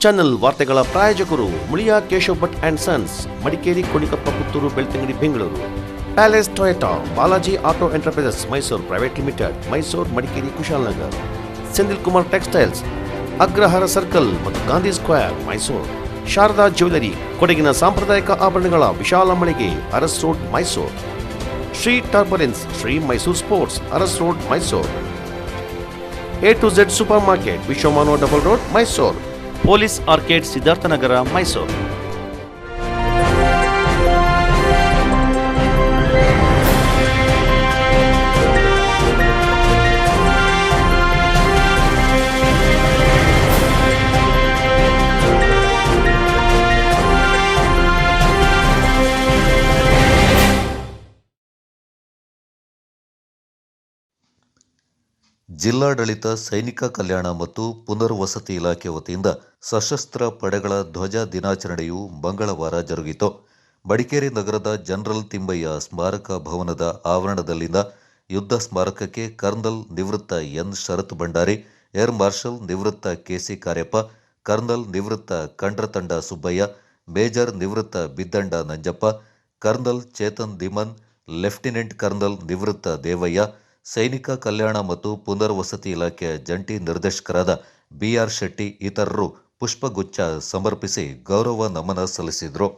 Channel ವಾರ್ತೆಗಳ ಪ್ರಾಯೋಜಕರು Muliya Keshav Bhat and sons, Madikeri, Konikoppa, Puttur, Belthangady, Bengaluru. Palace Toyota, Balaji auto enterprises Mysuru private limited, Mysuru, Madikeri, Kushalnagar. Sendil Kumar textiles, Agrahara circle ಮತ್ತು Gandhi square, Mysuru. Sharada jewellery, ಕೊಡಗಿನ ಸಾಂಪ್ರದಾಯಿಕ ಆಭರಣಗಳ ವಿಶಾಲ ಮಳಿಗೆ, Aras road, Mysuru. Shri turbulence, Shri Mysuru sports, Aras road, Mysuru. A to Z super market, Vishwamanava double road, Mysuru. Police arcade, Siddharthanagar, Mysuru. ಜಿಲ್ಲಾಡಳಿತ ಸೈನಿಕ ಕಲ್ಯಾಣ ಮತ್ತು ಪುನರ್ವಸತಿ ಇಲಾಖೆ ವತಿಯಿಂದ ಸಶಸ್ತ್ರ ಪಡೆಗಳ ಧ್ವಜ ದಿನಾಚರಣೆಯು ಮಂಗಳವಾರ ಜರುಗಿತು. ಮಡಿಕೇರಿ ನಗರದ ಜನರಲ್ ತಿಮ್ಮಯ್ಯ ಸ್ಮಾರಕ ಭವನದ ಆವರಣದಲ್ಲಿನ ಯುದ್ಧ ಸ್ಮಾರಕಕ್ಕೆ ಕರ್ನಲ್ ನಿವೃತ್ತ N Sharath Bhandari, air marshal ನಿವೃತ್ತ ಕೆಸಿ ಕಾರ್ಯಪ್ಪ, ಕರ್ನಲ್ ನಿವೃತ್ತ ಕಂಡ್ರತಂಡ ಸುಬ್ಬಯ್ಯ, ಮೇಜರ್ ನಿವೃತ್ತ Biddanda Nanjappa, colonel Chetan Diman, lieutenant colonel ನಿವೃತ್ತ ದೇವಯ್ಯ, ಸೈನಿಕ ಕಲ್ಯಾಣ ಮತ್ತು ಪುನರ್ವಸತಿ ಇಲಾಖೆಯ ಜಂಟಿ ನಿರ್ದೇಶಕರಾದ ಬಿಆರ್ ಶೆಟ್ಟಿ ಇತರರು ಪುಷ್ಪಗುಚ್ಛ ಸಮರ್ಪಿಸಿ ಗೌರವ ನಮನ ಸಲ್ಲಿಸಿದರು.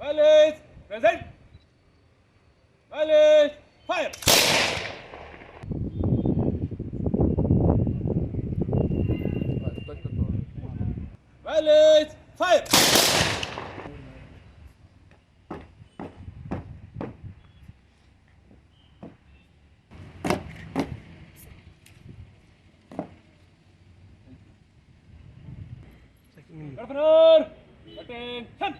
Valid, present. Valid, fire. Valid, fire. Governor, attention.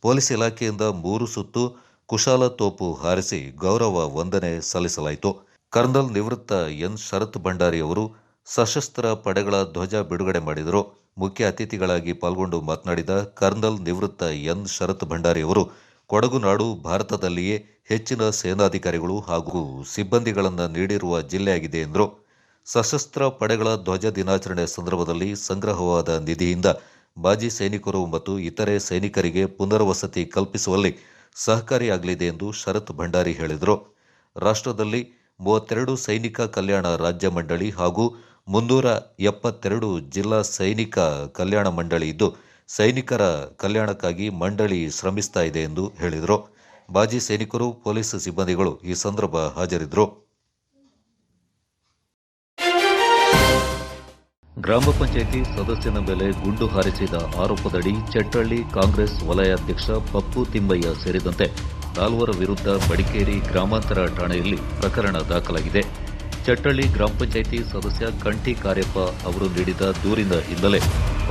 Police ಇಲಾಖೆಯಿಂದ 3 ಸುತ್ತು ಕುಶಾಲ ತೋಪು ಹಾರಿಸಿ ಗೌರವ ವಂದನೆ ಸಲ್ಲಿಸಲಾಯಿತು. ಕರ್ನಲ್ ನಿವೃತ್ತ ಎನ್ ಶರತ್ ಭಂಡಾರಿ ಅವರು ಸಶಸ್ತ್ರ ಪಡೆಗಳ ಧ್ವಜ ಬಿಡುಗಡೆ ಮಾಡಿದರು. ಮುಖ್ಯ ಅತಿಥಿಗಳಾಗಿ ಪಾಲ್ಗೊಂಡು ಮಾತನಾಡಿದ ಕರ್ನಲ್ ನಿವೃತ್ತ ಎನ್ ಶರತ್ ಭಂಡಾರಿ ಅವರು, ಕೊಡಗು ನಾಡು ಭಾರತದಲ್ಲಿಯೇ ಹೆಚ್ಚಿನ ಸೇನಾಧಿಕಾರಿಗಳು ಹಾಗೂ ಸಿಬ್ಬಂದಿಗಳನ್ನು ನೀಡಿರುವ ಜಿಲ್ಲೆಯಾಗಿದೆ ಎಂದರು. ಸಶಸ್ತ್ರ ಪಡೆಗಳ ಧ್ವಜ ದಿನಾಚರಣೆ ಸಂದರ್ಭದಲ್ಲಿ ಸಂಗ್ರಹವಾದ ನಿಧಿಯಿಂದ ಮಾಜಿ ಸೈನಿಕರು ಮತ್ತು ಇತರೆ ಸೈನಿಕರಿಗೆ ಪುನರ್ವಸತಿ ಕಲ್ಪಿಸುವಲ್ಲಿ ಸಹಕಾರಿಯಾಗಲಿದೆ ಎಂದು ಶರತ್ ಭಂಡಾರಿ ಹೇಳಿದರು. ರಾಷ್ಟ್ರದಲ್ಲಿ 32 ಸೈನಿಕ ಕಲ್ಯಾಣ ರಾಜ್ಯ ಮಂಡಳಿ ಹಾಗೂ 372 ಜಿಲ್ಲಾ ಸೈನಿಕ ಕಲ್ಯಾಣ ಮಂಡಳಿ ಇದ್ದು, ಸೈನಿಕರ ಕಲ್ಯಾಣಕ್ಕಾಗಿ ಮಂಡಳಿ ಶ್ರಮಿಸ್ತಾ ಇದೆ ಎಂದು ಹೇಳಿದರು. ಮಾಜಿ ಸೈನಿಕರು, ಪೊಲೀಸ್ ಸಿಬ್ಬಂದಿಗಳು ಈ ಸಂದರ್ಭ ಹಾಜರಿದ್ದರು. ಗ್ರಾಮ ಪಂಚಾಯಿತಿ ಸದಸ್ಯನ ಮೇಲೆ ಗುಂಡು ಹಾರಿಸಿದ ಆರೋಪದಡಿ ಚಟ್ಟಳ್ಳಿ ಕಾಂಗ್ರೆಸ್ ವಲಯಾಧ್ಯಕ್ಷ ಪಪ್ಪು ತಿಮ್ಮಯ್ಯ ಸೇರಿದಂತೆ 4 ವಿರುದ್ಧ ಮಡಿಕೇರಿ ಗ್ರಾಮಾಂತರ ಠಾಣೆಯಲ್ಲಿ ಪ್ರಕರಣ ದಾಖಲಾಗಿದೆ. ಚಟ್ಟಳ್ಳಿ ಗ್ರಾಮ ಪಂಚಾಯಿತಿ ಸದಸ್ಯ ಕಂಠಿ ಕಾರ್ಯಪ್ಪ ಅವರು ನೀಡಿದ ದೂರಿನ ಹಿನ್ನೆಲೆ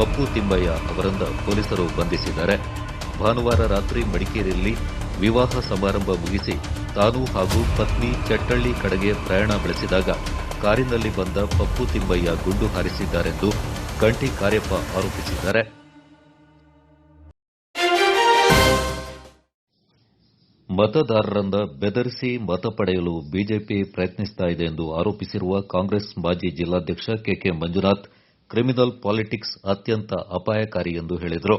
ಪಪ್ಪು ತಿಮ್ಮಯ್ಯ ಅವರನ್ನು ಪೊಲೀಸರು ಬಂಧಿಸಿದ್ದಾರೆ. ಭಾನುವಾರ ರಾತ್ರಿ ಮಡಿಕೇರಿಯಲ್ಲಿ ವಿವಾಹ ಸಮಾರಂಭ ಮುಗಿಸಿ ತಾನು ಹಾಗೂ ಪತ್ನಿ ಚಟ್ಟಳ್ಳಿ ಕಡೆಗೆ ಪ್ರಯಾಣ ಬೆಳೆಸಿದಾಗ ಕಾರಿನಲ್ಲಿ ಬಂದ ಪಪ್ಪು ತಿಮ್ಮಯ್ಯ ಗುಂಡು ಹಾರಿಸಿದ್ದಾರೆಂದು ಕಂಠಿ ಕಾರ್ಯಪ್ಪ ಆರೋಪಿಸಿದ್ದಾರೆ. ಮತದಾರರನ್ನ ಬೆದರಿಸಿ ಮತ ಪಡೆಯಲು ಬಿಜೆಪಿ ಪ್ರಯತ್ನಿಸ್ತಾ ಇದೆ ಎಂದು ಆರೋಪಿಸಿರುವ ಕಾಂಗ್ರೆಸ್ ಮಾಜಿ ಜಿಲ್ಲಾಧ್ಯಕ್ಷ ಕೆಕೆ ಮಂಜುನಾಥ್, ಕ್ರಿಮಿನಲ್ ಪಾಲಿಟಿಕ್ಸ್ ಅತ್ಯಂತ ಅಪಾಯಕಾರಿ ಎಂದು ಹೇಳಿದರು.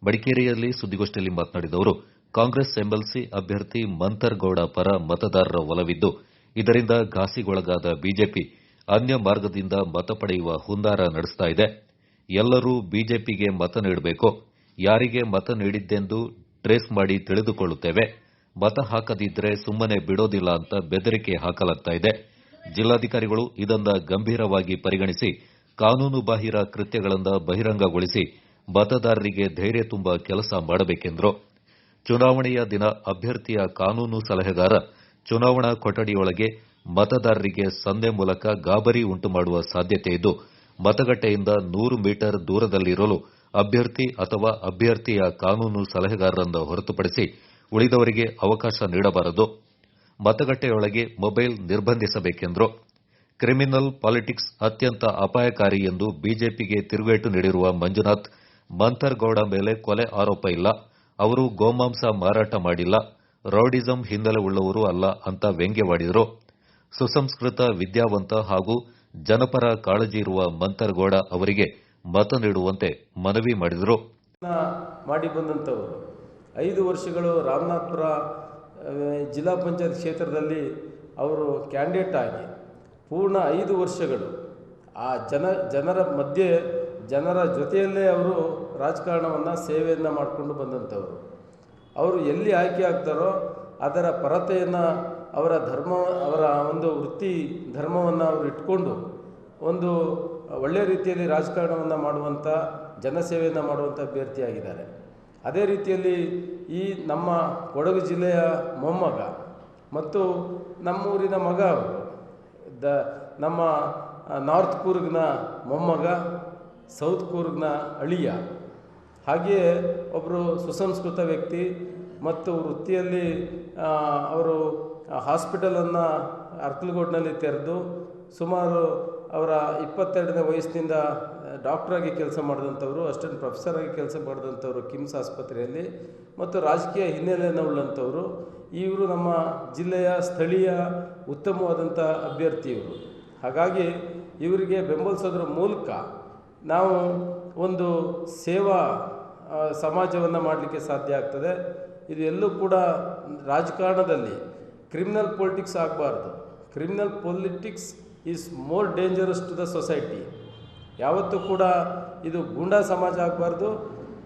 ಮಡಿಕೇರಿಯಲ್ಲಿ ಸುದ್ದಿಗೋಷ್ಠಿಯಲ್ಲಿ ಮಾತನಾಡಿದ ಅವರು, ಕಾಂಗ್ರೆಸ್ ಎಂಎಲ್ಸಿ ಅಭ್ಯರ್ಥಿ ಮಂಥರ್ಗೌಡ ಪರ ಮತದಾರರ ಒಲವಿದ್ದು, ಇದರಿಂದ ಘಾಸಿಗೊಳಗಾದ ಬಿಜೆಪಿ ಅನ್ಯ ಮಾರ್ಗದಿಂದ ಮತ ಪಡೆಯುವ ಹುನ್ನಾರ ನಡೆಸ್ತಾ ಇದೆ. ಎಲ್ಲರೂ ಬಿಜೆಪಿಗೆ ಮತ ನೀಡಬೇಕು. ಯಾರಿಗೆ ಮತ ನೀಡಿದ್ದೆಂದು ಟ್ರೇಸ್ ಮಾಡಿ ತಿಳಿದುಕೊಳ್ಳುತ್ತೇವೆ. ಮತ ಹಾಕದಿದ್ದರೆ ಸುಮ್ಮನೆ ಬಿಡೋದಿಲ್ಲ ಅಂತ ಬೆದರಿಕೆ ಹಾಕಲಾಗ್ತಾ ಇದೆ. ಜಿಲ್ಲಾಧಿಕಾರಿಗಳು ಇದನ್ನು ಗಂಭೀರವಾಗಿ ಪರಿಗಣಿಸಿ ಕಾನೂನುಬಾಹಿರ ಕೃತ್ಯಗಳನ್ನು ಬಹಿರಂಗಗೊಳಿಸಿ ಮತದಾರರಿಗೆ ಧೈರ್ಯ ತುಂಬ ಕೆಲಸ ಮಾಡಬೇಕೆಂದರು. ಚುನಾವಣೆಯ ದಿನ ಅಭ್ಯರ್ಥಿಯ ಕಾನೂನು ಸಲಹೆಗಾರ ಚುನಾವಣಾ ಕೊಠಡಿಯೊಳಗೆ ಮತದಾರರಿಗೆ ಸನ್ನೆ ಮೂಲಕ ಗಾಬರಿ ಉಂಟುಮಾಡುವ ಸಾಧ್ಯತೆಯಿದ್ದು, ಮತಗಟ್ಟೆಯಿಂದ 100 ಮೀಟರ್ ದೂರದಲ್ಲಿರಲು ಅಭ್ಯರ್ಥಿ ಅಥವಾ ಅಭ್ಯರ್ಥಿಯ ಕಾನೂನು ಸಲಹೆಗಾರರನ್ನು ಹೊರತುಪಡಿಸಿ ಉಳಿದವರಿಗೆ ಅವಕಾಶ ನೀಡಬಾರದು. ಮತಗಟ್ಟೆಯೊಳಗೆ ಮೊಬೈಲ್ ನಿರ್ಬಂಧಿಸಬೇಕೆಂದರು. ಕ್ರಿಮಿನಲ್ ಪಾಲಿಟಿಕ್ಸ್ ಅತ್ಯಂತ ಅಪಾಯಕಾರಿ ಎಂದು ಬಿಜೆಪಿಗೆ ತಿರುಗೇಟು ನೀಡಿರುವ ಮಂಜುನಾಥ್, ಮಂಥರ್ಗೌಡ ಮೇಲೆ ಕೊಲೆ ಆರೋಪ ಇಲ್ಲ, ಅವರು ಗೋಮಾಂಸ ಮಾರಾಟ ಮಾಡಿಲ್ಲ, ರೌಡಿಸಂ ಹಿನ್ನೆಲೆ ಉಳ್ಳವರು ಅಲ್ಲ ಅಂತ ವ್ಯಂಗ್ಯವಾಡಿದರು. ಸುಸಂಸ್ಕೃತ, ವಿದ್ಯಾವಂತ ಹಾಗೂ ಜನಪರ ಕಾಳಜಿ ಇರುವ ಮಂಥರ್ಗೌಡ ಅವರಿಗೆ ಮತ ನೀಡುವಂತೆ ಮನವಿ ಮಾಡಿದರು. ಮಾಡಿ ಬಂದಂಥವರು 5 ವರ್ಷಗಳು ರಾಮನಾಥಪುರ ಜಿಲ್ಲಾ ಪಂಚಾಯತ್ ಕ್ಷೇತ್ರದಲ್ಲಿ ಅವರು ಕ್ಯಾಂಡಿಡೇಟ್ ಆಗಿ ಪೂರ್ಣ 5 ವರ್ಷಗಳು ಆ ಜನರ ಮಧ್ಯೆ ಜನರ ಜೊತೆಯಲ್ಲೇ ಅವರು ರಾಜಕಾರಣವನ್ನು ಸೇವೆಯನ್ನು ಮಾಡಿಕೊಂಡು ಬಂದಂಥವರು. ಅವರು ಎಲ್ಲಿ ಆಯ್ಕೆ ಆಗ್ತಾರೋ ಅದರ ಪರತೆಯನ್ನು ಅವರ ಒಂದು ವೃತ್ತಿ ಧರ್ಮವನ್ನು ಅವರು ಇಟ್ಕೊಂಡು ಒಂದು ಒಳ್ಳೆಯ ರೀತಿಯಲ್ಲಿ ರಾಜಕಾರಣವನ್ನು ಮಾಡುವಂಥ, ಜನಸೇವೆಯನ್ನು ಮಾಡುವಂಥ ಅಭ್ಯರ್ಥಿಯಾಗಿದ್ದಾರೆ. ಅದೇ ರೀತಿಯಲ್ಲಿ ಈ ನಮ್ಮ ಕೊಡಗು ಜಿಲ್ಲೆಯ ಮೊಮ್ಮಗ ಮತ್ತು ನಮ್ಮೂರಿನ ಮಗ ಅವರು ನಮ್ಮ ನಾರ್ತ್ ಕೂರ್ಗ್ನ ಮೊಮ್ಮಗ, ಸೌತ್ ಕೂರ್ಗ್ನ ಅಳಿಯ, ಹಾಗೆಯೇ ಒಬ್ಬರು ಸುಸಂಸ್ಕೃತ ವ್ಯಕ್ತಿ ಮತ್ತು ವೃತ್ತಿಯಲ್ಲಿ ಅವರು ಹಾಸ್ಪಿಟಲನ್ನು ಅರ್ಕಲ್ಗೋಡ್ನಲ್ಲಿ ತೆರೆದು ಸುಮಾರು ಅವರ 22ನೇ ವಯಸ್ಸಿನಿಂದ ಡಾಕ್ಟ್ರಾಗಿ ಕೆಲಸ ಮಾಡಿದಂಥವರು, ಅಸಿಸ್ಟೆಂಟ್ ಪ್ರೊಫೆಸರಾಗಿ ಕೆಲಸ ಮಾಡಿದಂಥವರು ಕಿಮ್ಸ್ ಆಸ್ಪತ್ರೆಯಲ್ಲಿ, ಮತ್ತು ರಾಜಕೀಯ ಹಿನ್ನೆಲೆಯನ್ನು ಉಳ್ಳಂಥವರು. ಇವರು ನಮ್ಮ ಜಿಲ್ಲೆಯ ಸ್ಥಳೀಯ ಉತ್ತಮವಾದಂಥ ಅಭ್ಯರ್ಥಿ ಇವರು. ಹಾಗಾಗಿ ಇವರಿಗೆ ಬೆಂಬಲಿಸೋದ್ರ ಮೂಲಕ ನಾವು ಒಂದು ಸೇವಾ ಸಮಾಜವನ್ನು ಮಾಡಲಿಕ್ಕೆ ಸಾಧ್ಯ ಆಗ್ತದೆ. ಇದು ಎಲ್ಲೂ ಕೂಡ ರಾಜಕಾರಣದಲ್ಲಿ ಕ್ರಿಮಿನಲ್ ಪೊಲಿಟಿಕ್ಸ್ ಆಗಬಾರ್ದು. Criminal politics is more dangerous to the society. ಯಾವತ್ತೂ ಕೂಡ ಇದು ಗೂಂಡಾ ಸಮಾಜ ಆಗಬಾರ್ದು,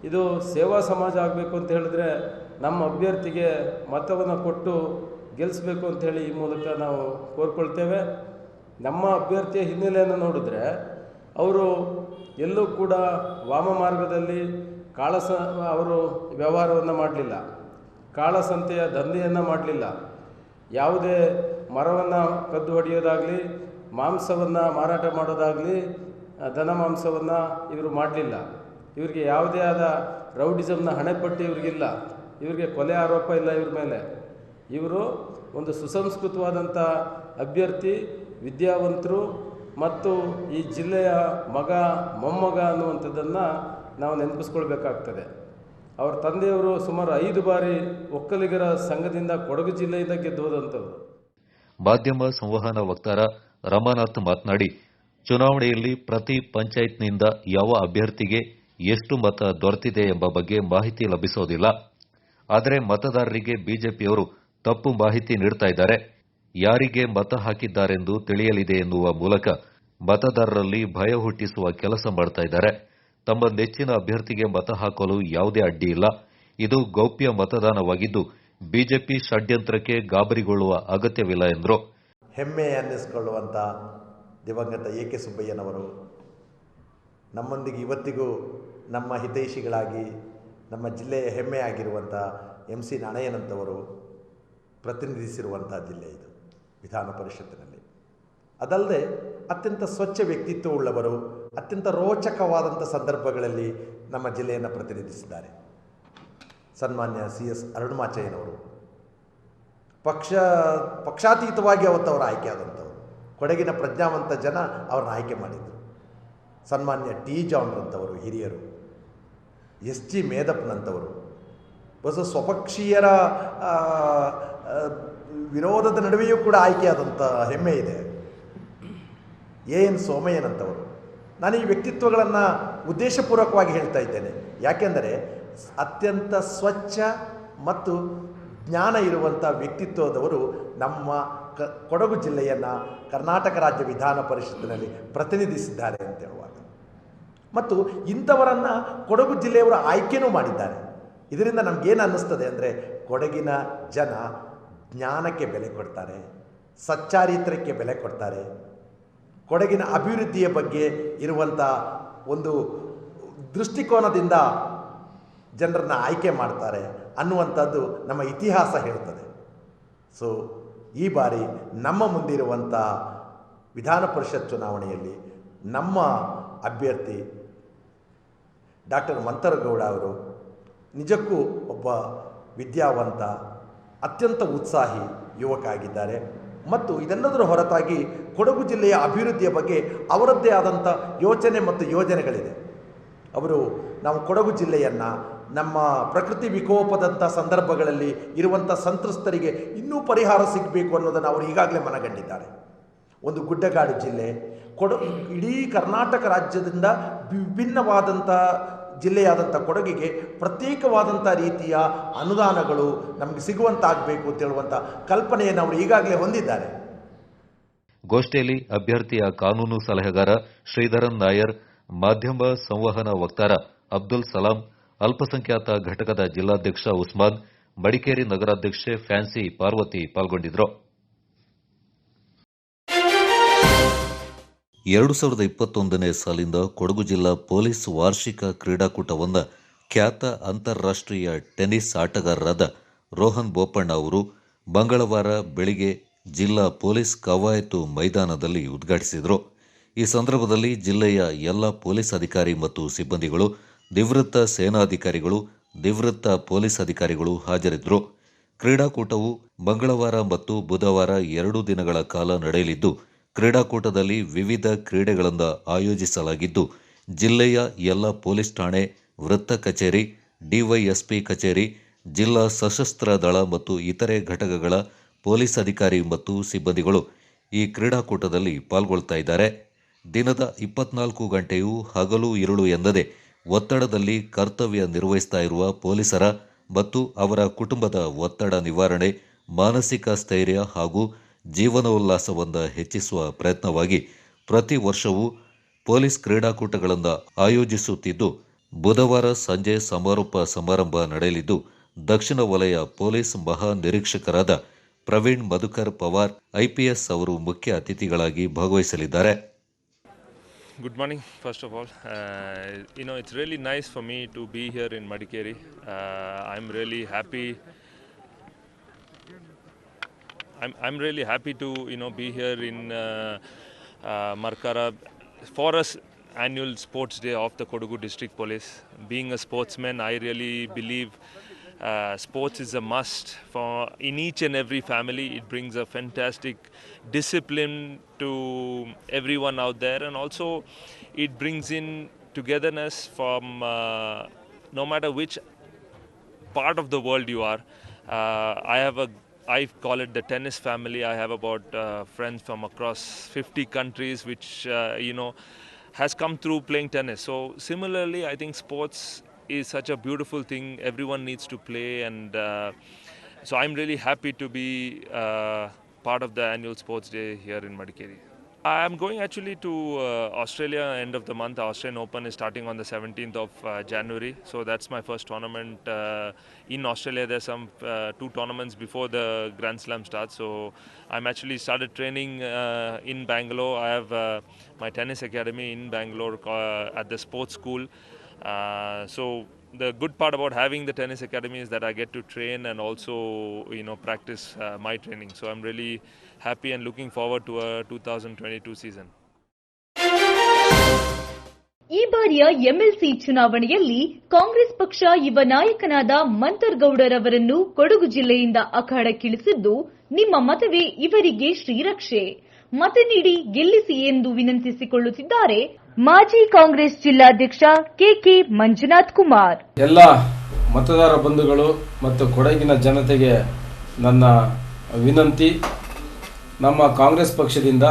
ಇದು ಸೇವಾ ಸಮಾಜ ಆಗಬೇಕು ಅಂತ ಹೇಳಿದ್ರೆ ನಮ್ಮ ಅಭ್ಯರ್ಥಿಗೆ ಮತವನ್ನು ಕೊಟ್ಟು ಗೆಲ್ಲಿಸಬೇಕು ಅಂಥೇಳಿ ಈ ಮೂಲಕ ನಾವು ಕೋರ್ಕೊಳ್ತೇವೆ. ನಮ್ಮ ಅಭ್ಯರ್ಥಿಯ ಹಿನ್ನೆಲೆಯನ್ನು ನೋಡಿದ್ರೆ ಅವರು ಎಲ್ಲೂ ಕೂಡ ವಾಮ ಮಾರ್ಗದಲ್ಲಿ ಅವರು ವ್ಯವಹಾರವನ್ನು ಮಾಡಲಿಲ್ಲ, ಕಾಳಸಂತೆಯ ದಂಧೆಯನ್ನು ಮಾಡಲಿಲ್ಲ, ಯಾವುದೇ ಮರವನ್ನು ಕದ್ದು ಹೊಡೆಯೋದಾಗಲಿ, ಮಾಂಸವನ್ನು ಮಾರಾಟ ಮಾಡೋದಾಗಲಿ, ದನ ಮಾಂಸವನ್ನು ಇವರು ಮಾಡಲಿಲ್ಲ. ಇವರಿಗೆ ಯಾವುದೇ ಆದ ರೌಡಿಸಮ್ನ ಹಣೆಪಟ್ಟಿ ಇವ್ರಿಗಿಲ್ಲ, ಇವರಿಗೆ ಕೊಲೆ ಆರೋಪ ಇಲ್ಲ ಇವ್ರ ಮೇಲೆ. ಇವರು ಒಂದು ಸುಸಂಸ್ಕೃತವಾದಂಥ ಅಭ್ಯರ್ಥಿ, ವಿದ್ಯಾವಂತರು ಮತ್ತು ಈ ಜಿಲ್ಲೆಯ ಮಗ, ಮೊಮ್ಮಗ ಅನ್ನುವಂಥದ್ದನ್ನು ನಾವು ನೆನಪಿಸ್ಕೊಳ್ಬೇಕಾಗ್ತದೆ. ಅವ್ರ ತಂದೆಯವರು ಸುಮಾರು 5 ಬಾರಿ ಒಕ್ಕಲಿಗರ ಸಂಘದಿಂದ ಕೊಡಗು ಜಿಲ್ಲೆಯಿಂದ ಗೆದ್ದು ಹೋದಂಥವ್ರು. ಮಾಧ್ಯಮ ಸಂವಹನ ವಕ್ತಾರ ರಮಾನಾಥ್ ಮಾತನಾಡಿ, ಚುನಾವಣೆಯಲ್ಲಿ ಪ್ರತಿ ಪಂಚಾಯತ್ನಿಂದ ಯಾವ ಅಭ್ಯರ್ಥಿಗೆ ಎಷ್ಟು ಮತ ದೊರೆತಿದೆ ಎಂಬ ಬಗ್ಗೆ ಮಾಹಿತಿ ಲಭಿಸೋದಿಲ್ಲ. ಆದರೆ ಮತದಾರರಿಗೆ ಬಿಜೆಪಿಯವರು ತಪ್ಪು ಮಾಹಿತಿ ನೀಡ್ತಾ ಇದ್ದಾರೆ. ಯಾರಿಗೆ ಮತ ಹಾಕಿದ್ದಾರೆಂದು ತಿಳಿಯಲಿದೆ ಎನ್ನುವ ಮೂಲಕ ಮತದಾರರಲ್ಲಿ ಭಯ ಹುಟ್ಟಿಸುವ ಕೆಲಸ ಮಾಡ್ತಾ ಇದ್ದಾರೆ. ತಮ್ಮ ನೆಚ್ಚಿನ ಅಭ್ಯರ್ಥಿಗೆ ಮತ ಹಾಕಲು ಯಾವುದೇ ಅಡ್ಡಿ ಇಲ್ಲ. ಇದು ಗೌಪ್ಯ ಮತದಾನವಾಗಿದ್ದು ಬಿಜೆಪಿ ಷಡ್ಯಂತ್ರಕ್ಕೆ ಗಾಬರಿಗೊಳ್ಳುವ ಅಗತ್ಯವಿಲ್ಲ ಎಂದರು. ಹೆಮ್ಮೆ ಅನ್ನಿಸಿಕೊಳ್ಳುವಂಥ ದಿವಂಗತ ಎ.ಕೆ. ಸುಬ್ಬಯ್ಯನವರು ನಮ್ಮೊಂದಿಗೆ ಇವತ್ತಿಗೂ ನಮ್ಮ ಹಿತೈಷಿಗಳಾಗಿ ನಮ್ಮ ಜಿಲ್ಲೆಯ ಹೆಮ್ಮೆಯಾಗಿರುವಂಥ ಎಂ.ಸಿ. ನಾಣಯ್ಯನಂತವರು ಪ್ರತಿನಿಧಿಸಿರುವಂಥ ಜಿಲ್ಲೆ ಇದು ವಿಧಾನ ಪರಿಷತ್ತಿನಲ್ಲಿ. ಅದಲ್ಲದೆ ಅತ್ಯಂತ ಸ್ವಚ್ಛ ವ್ಯಕ್ತಿತ್ವವುಳ್ಳವರು, ಅತ್ಯಂತ ರೋಚಕವಾದಂಥ ಸಂದರ್ಭಗಳಲ್ಲಿ ನಮ್ಮ ಜಿಲ್ಲೆಯನ್ನು ಪ್ರತಿನಿಧಿಸಿದ್ದಾರೆ. ಸನ್ಮಾನ್ಯ ಸಿ.ಎಸ್. ಅರುಣಮಾಚಯ್ಯನವರು ಪಕ್ಷಾತೀತವಾಗಿ ಅವತ್ತವರು ಆಯ್ಕೆ ಆದಂಥವರು. ಕೊಡಗಿನ ಪ್ರಜ್ಞಾವಂತ ಜನ ಅವ್ರನ್ನ ಆಯ್ಕೆ ಮಾಡಿದರು. ಸನ್ಮಾನ್ಯ ಟಿ. ಜಾನ್ರಂಥವರು ಹಿರಿಯರು, ಎಸ್.ಜಿ. ಮೇದಪ್ಪನಂಥವರು, ಸ್ವಪಕ್ಷೀಯರ ವಿರೋಧದ ನಡುವೆಯೂ ಕೂಡ ಆಯ್ಕೆಯಾದಂಥ ಹೆಮ್ಮೆ ಇದೆ. ಎನ್ ಸೋಮಯ್ಯನಂಥವರು. ನಾನು ಈ ವ್ಯಕ್ತಿತ್ವಗಳನ್ನು ಉದ್ದೇಶಪೂರ್ವಕವಾಗಿ ಹೇಳ್ತಾ ಇದ್ದೇನೆ. ಯಾಕೆಂದರೆ ಅತ್ಯಂತ ಸ್ವಚ್ಛ ಮತ್ತು ಜ್ಞಾನ ಇರುವಂಥ ವ್ಯಕ್ತಿತ್ವದವರು ನಮ್ಮ ಕೊಡಗು ಜಿಲ್ಲೆಯನ್ನು ಕರ್ನಾಟಕ ರಾಜ್ಯ ವಿಧಾನ ಪರಿಷತ್ತಿನಲ್ಲಿ ಪ್ರತಿನಿಧಿಸಿದ್ದಾರೆ ಅಂತ ಹೇಳುವಾಗ, ಮತ್ತು ಇಂಥವರನ್ನು ಕೊಡಗು ಜಿಲ್ಲೆಯವರು ಆಯ್ಕೆನೂ ಮಾಡಿದ್ದಾರೆ. ಇದರಿಂದ ನಮಗೇನು ಅನ್ನಿಸ್ತದೆ ಅಂದರೆ, ಕೊಡಗಿನ ಜನ ಜ್ಞಾನಕ್ಕೆ ಬೆಲೆ ಕೊಡ್ತಾರೆ, ಸಚ್ಚಾರಿತ್ರಕ್ಕೆ ಬೆಲೆ ಕೊಡ್ತಾರೆ, ಕೊಡಗಿನ ಅಭಿವೃದ್ಧಿಯ ಬಗ್ಗೆ ಇರುವಂಥ ಒಂದು ದೃಷ್ಟಿಕೋನದಿಂದ ಜನರನ್ನು ಆಯ್ಕೆ ಮಾಡ್ತಾರೆ ಅನ್ನುವಂಥದ್ದು ನಮ್ಮ ಇತಿಹಾಸ ಹೇಳ್ತದೆ. ಸೊ ಈ ಬಾರಿ ನಮ್ಮ ಮುಂದಿರುವಂಥ ವಿಧಾನ ಪರಿಷತ್ ಚುನಾವಣೆಯಲ್ಲಿ ನಮ್ಮ ಅಭ್ಯರ್ಥಿ ಡಾಕ್ಟರ್ ಮಂತರಗೌಡ ಅವರು ನಿಜಕ್ಕೂ ಒಬ್ಬ ವಿದ್ಯಾವಂತ, ಅತ್ಯಂತ ಉತ್ಸಾಹಿ ಯುವಕ ಆಗಿದ್ದಾರೆ. ಮತ್ತು ಇದೆಲ್ಲದರ ಹೊರತಾಗಿ ಕೊಡಗು ಜಿಲ್ಲೆಯ ಅಭಿವೃದ್ಧಿಯ ಬಗ್ಗೆ ಅವರದ್ದೇ ಆದಂಥ ಯೋಚನೆ ಮತ್ತು ಯೋಜನೆಗಳಿದೆ. ನಾವು ಕೊಡಗು ಜಿಲ್ಲೆಯನ್ನು ನಮ್ಮ ಪ್ರಕೃತಿ ವಿಕೋಪದಂಥ ಸಂದರ್ಭಗಳಲ್ಲಿ ಇರುವಂಥ ಸಂತ್ರಸ್ತರಿಗೆ ಇನ್ನೂ ಪರಿಹಾರ ಸಿಗಬೇಕು ಅನ್ನೋದನ್ನು ಅವರು ಈಗಾಗಲೇ ಮನಗಂಡಿದ್ದಾರೆ. ಒಂದು ಗುಡ್ಡಗಾಡು ಜಿಲ್ಲೆ, ಇಡೀ ಕರ್ನಾಟಕ ರಾಜ್ಯದಿಂದ ವಿಭಿನ್ನವಾದಂಥ ಜಿಲ್ಲೆಯಾದಂಥ ಕೊಡಗಿಗೆ ಪ್ರತ್ಯೇಕವಾದಂಥ ರೀತಿಯ ಅನುದಾನಗಳು ನಮಗೆ ಸಿಗುವಂತಾಗಬೇಕು ಅಂತ ಹೇಳುವಂಥ ಕಲ್ಪನೆಯನ್ನು ಅವರು ಈಗಾಗಲೇ ಹೊಂದಿದ್ದಾರೆ. ಗೋಷ್ಠಿಯಲ್ಲಿ ಅಭ್ಯರ್ಥಿಯ ಕಾನೂನು ಸಲಹೆಗಾರ ಶ್ರೀಧರನ್ ನಾಯರ್, ಮಾಧ್ಯಮ ಸಂವಹನ ವಕ್ತಾರ ಅಬ್ದುಲ್ ಸಲಾಂ, ಅಲ್ಪಸಂಖ್ಯಾತ ಘಟಕದ ಜಿಲ್ಲಾಧ್ಯಕ್ಷ ಉಸ್ಮಾನ್, ಮಡಿಕೇರಿ ನಗರಾಧ್ಯಕ್ಷೆ ಫ್ಯಾನ್ಸಿ ಪಾರ್ವತಿ ಪಾಲ್ಗೊಂಡಿದ್ದರು. 2021ನೇ ಸಾಲಿನ ಕೊಡಗು ಜಿಲ್ಲಾ ಪೊಲೀಸ್ ವಾರ್ಷಿಕ ಕ್ರೀಡಾಕೂಟವನ್ನು ಖ್ಯಾತ ಅಂತಾರಾಷ್ಟ್ರೀಯ ಟೆನ್ನಿಸ್ ಆಟಗಾರರಾದ ರೋಹನ್ ಬೋಪಣ್ಣ ಅವರು ಮಂಗಳವಾರ ಬೆಳಿಗ್ಗೆ ಜಿಲ್ಲಾ ಪೊಲೀಸ್ ಕವಾಯತು ಮೈದಾನದಲ್ಲಿ ಉದ್ಘಾಟಿಸಿದರು. ಈ ಸಂದರ್ಭದಲ್ಲಿ ಜಿಲ್ಲೆಯ ಎಲ್ಲ ಪೊಲೀಸ್ ಅಧಿಕಾರಿ ಮತ್ತು ಸಿಬ್ಬಂದಿಗಳು, ನಿವೃತ್ತ ಸೇನಾಧಿಕಾರಿಗಳು, ನಿವೃತ್ತ ಪೊಲೀಸ್ ಅಧಿಕಾರಿಗಳು ಹಾಜರಿದ್ದರು. ಕ್ರೀಡಾಕೂಟವು ಮಂಗಳವಾರ ಮತ್ತು ಬುಧವಾರ 2 ದಿನಗಳ ಕಾಲ ನಡೆಯಲಿದ್ದು, ಕ್ರೀಡಾಕೂಟದಲ್ಲಿ ವಿವಿಧ ಕ್ರೀಡೆಗಳನ್ನು ಆಯೋಜಿಸಲಾಗಿದ್ದು, ಜಿಲ್ಲೆಯ ಎಲ್ಲ ಪೊಲೀಸ್ ಠಾಣೆ, ವೃತ್ತ ಕಚೇರಿ, ಡಿವೈಎಸ್ಪಿ ಕಚೇರಿ, ಜಿಲ್ಲಾ ಸಶಸ್ತ್ರ ದಳ ಮತ್ತು ಇತರೆ ಘಟಕಗಳ ಪೊಲೀಸ್ ಅಧಿಕಾರಿ ಮತ್ತು ಸಿಬ್ಬಂದಿಗಳು ಈ ಕ್ರೀಡಾಕೂಟದಲ್ಲಿ ಪಾಲ್ಗೊಳ್ತಾ ಇದ್ದಾರೆ. ದಿನದ 24 ಗಂಟೆಯೂ ಹಗಲು ಇರುಳು ಎಂದದೆ ಒತ್ತಡದಲ್ಲಿ ಕರ್ತವ್ಯ ನಿರ್ವಹಿಸ್ತಾ ಇರುವ ಪೊಲೀಸರ ಮತ್ತು ಅವರ ಕುಟುಂಬದ ಒತ್ತಡ ನಿವಾರಣೆ, ಮಾನಸಿಕ ಸ್ಥೈರ್ಯ ಹಾಗೂ ಜೀವನೋಲ್ಲಾಸವನ್ನು ಹೆಚ್ಚಿಸುವ ಪ್ರಯತ್ನವಾಗಿ ಪ್ರತಿ ವರ್ಷವೂ ಪೊಲೀಸ್ ಕ್ರೀಡಾಕೂಟಗಳನ್ನು ಆಯೋಜಿಸುತ್ತಿದ್ದು, ಬುಧವಾರ ಸಂಜೆ ಸಮಾರೋಪ ಸಮಾರಂಭ ನಡೆಯಲಿದ್ದು, ದಕ್ಷಿಣ ವಲಯ ಪೊಲೀಸ್ ಮಹಾ ನಿರೀಕ್ಷಕರಾದ ಪ್ರವೀಣ್ ಮಧುಕರ್ ಪವಾರ್ ಐಪಿಎಸ್ ಅವರು ಮುಖ್ಯ ಅತಿಥಿಗಳಾಗಿ ಭಾಗವಹಿಸಲಿದ್ದಾರೆ. Good morning, first of all. It's really nice for me to be here in Madikeri. I'm really happy. I'm really happy to be here in Markara for us annual sports day of the Kodagu District Police. Being a sportsman, I really believe sports is a must for in each and every family. It brings a fantastic discipline to everyone out there, and also it brings in togetherness from no matter which part of the world you are. I call it the tennis family. I have about friends from across 50 countries which has come through playing tennis. So similarly, I think sports is such a beautiful thing. Everyone needs to play, and so I'm really happy to be part of the annual sports day here in Madikeri. I'm going actually to Australia end of the month. The Australian Open is starting on the 17th of January. So that's my first tournament in Australia. There's some 2 tournaments before the Grand Slam starts. So I'm actually started training in Bangalore. I have my tennis academy in Bangalore at the sports school. So the good part about having the tennis academy is that I get to train and also practice my training. So I'm really happy and looking forward to a 2022 season. ಈ ಬಾರಿಯ MLC ಚುನಾವಣೆಯಲ್ಲಿ ಕಾಂಗ್ರೆಸ್ ಪಕ್ಷ ಯುವ ನಾಯಕನಾದ ಮಂತರ್ಗೌಡರವರನ್ನು ಕೊಡಗು ಜಿಲ್ಲೆಯಿಂದ ಅಖಾಡಕ್ಕಿಳಿಸಿದ್ದು, ನಿಮ್ಮ ಮತವೇ ಇವರಿಗೆ ಶ್ರೀರಕ್ಷೆ. ಮತ ನೀಡಿ ಗೆಲ್ಲಿಸಿ ಎಂದು ವಿನಂತಿಸಿಕೊಳ್ಳುತ್ತಿದ್ದಾರೆ ಮಾಜಿ ಕಾಂಗ್ರೆಸ್ ಜಿಲ್ಲಾಧ್ಯಕ್ಷ ಕೆಕೆ ಮಂಜುನಾಥ್ ಕುಮಾರ್. ಎಲ್ಲ ಮತದಾರ ಬಂಧುಗಳು ಮತ್ತು ಕೊಡಗಿನ ಜನತೆಗೆ ನನ್ನ ವಿನಂತಿ, ನಮ್ಮ ಕಾಂಗ್ರೆಸ್ ಪಕ್ಷದಿಂದ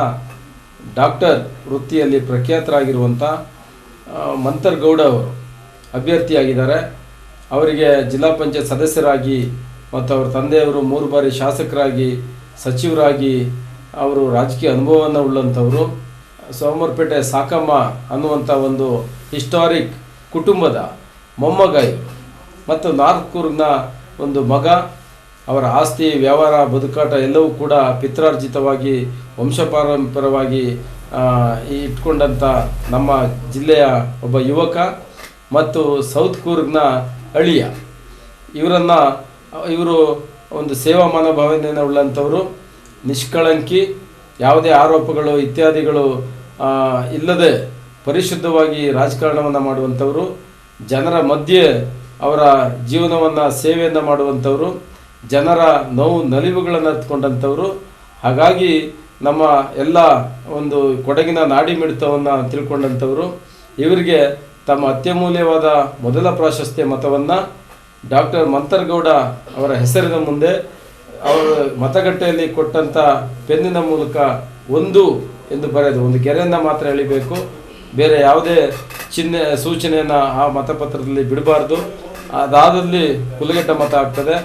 ಡಾಕ್ಟರ್ ವೃತ್ತಿಯಲ್ಲಿ ಪ್ರಖ್ಯಾತರಾಗಿರುವಂಥ ಮಂತರ್ಗೌಡ ಅವರು ಅಭ್ಯರ್ಥಿಯಾಗಿದ್ದಾರೆ. ಅವರಿಗೆ ಜಿಲ್ಲಾ ಪಂಚಾಯತ್ ಸದಸ್ಯರಾಗಿ ಮತ್ತು ಅವರ ತಂದೆಯವರು 3 ಬಾರಿ ಶಾಸಕರಾಗಿ, ಸಚಿವರಾಗಿ ಅವರು ರಾಜಕೀಯ ಅನುಭವವನ್ನು ಉಳ್ಳಂಥವರು. ಸೋಮವಾರಪೇಟೆ ಸಾಕಮ್ಮ ಅನ್ನುವಂಥ ಒಂದು ಹಿಸ್ಟಾರಿಕ್ ಕುಟುಂಬದ ಮೊಮ್ಮಗ ಇವರು ಮತ್ತು ನಾರ್ತ್ ಕೂರ್ಗ್ನ ಒಂದು ಮಗ. ಅವರ ಆಸ್ತಿ, ವ್ಯವಹಾರ, ಬದುಕಾಟ ಎಲ್ಲವೂ ಕೂಡ ಪಿತ್ರಾರ್ಜಿತವಾಗಿ ವಂಶಪಾರಂಪರವಾಗಿ ಇಟ್ಕೊಂಡಂಥ ನಮ್ಮ ಜಿಲ್ಲೆಯ ಒಬ್ಬ ಯುವಕ ಮತ್ತು ಸೌತ್ ಕೂರ್ಗ್ನ ಅಳಿಯ. ಇವರು ಒಂದು ಸೇವಾ ಮನೋಭಾವನೆಯನ್ನು ಉಳ್ಳಂಥವರು, ನಿಷ್ಕಳಂಕಿ, ಯಾವುದೇ ಆರೋಪಗಳು ಇತ್ಯಾದಿಗಳು ಇಲ್ಲದೆ ಪರಿಶುದ್ಧವಾಗಿ ರಾಜಕಾರಣವನ್ನು ಮಾಡುವಂಥವರು, ಜನರ ಮಧ್ಯೆ ಅವರ ಜೀವನವನ್ನು ಸೇವೆಯನ್ನು ಮಾಡುವಂಥವರು, ಜನರ ನೋವು ನಲಿವುಗಳನ್ನು ಅರ್ಥಕೊಂಡಂಥವರು. ಹಾಗಾಗಿ ನಮ್ಮ ಎಲ್ಲ ಒಂದು ಕೊಡಗಿನ ನಾಡಿ ಮಿಡಿತವನ್ನು ತಿಳ್ಕೊಂಡಂಥವರು. ಇವರಿಗೆ ತಮ್ಮ ಅತ್ಯಮೂಲ್ಯವಾದ ಮೊದಲ ಪ್ರಾಶಸ್ತ್ಯ ಮತವನ್ನು ಡಾಕ್ಟರ್ ಮಂತರಗೌಡ ಅವರ ಹೆಸರಿನ ಮುಂದೆ ಅವರು ಮತಗಟ್ಟೆಯಲ್ಲಿ ಕೊಟ್ಟಂಥ ಪೆನ್ನಿನ ಮೂಲಕ 1 ಎಂದು ಬರೆದು ಒಂದು ಗೆರೆಯನ್ನು ಮಾತ್ರ ಎಳಿಬೇಕು, ಬೇರೆ ಯಾವುದೇ ಸೂಚನೆಯನ್ನು ಆ ಮತಪತ್ರದಲ್ಲಿ ಬಿಡಬಾರ್ದು. ಅದಾದಲ್ಲಿ ಕುಲಗೆಟ್ಟ ಮತ ಆಗ್ತದೆ.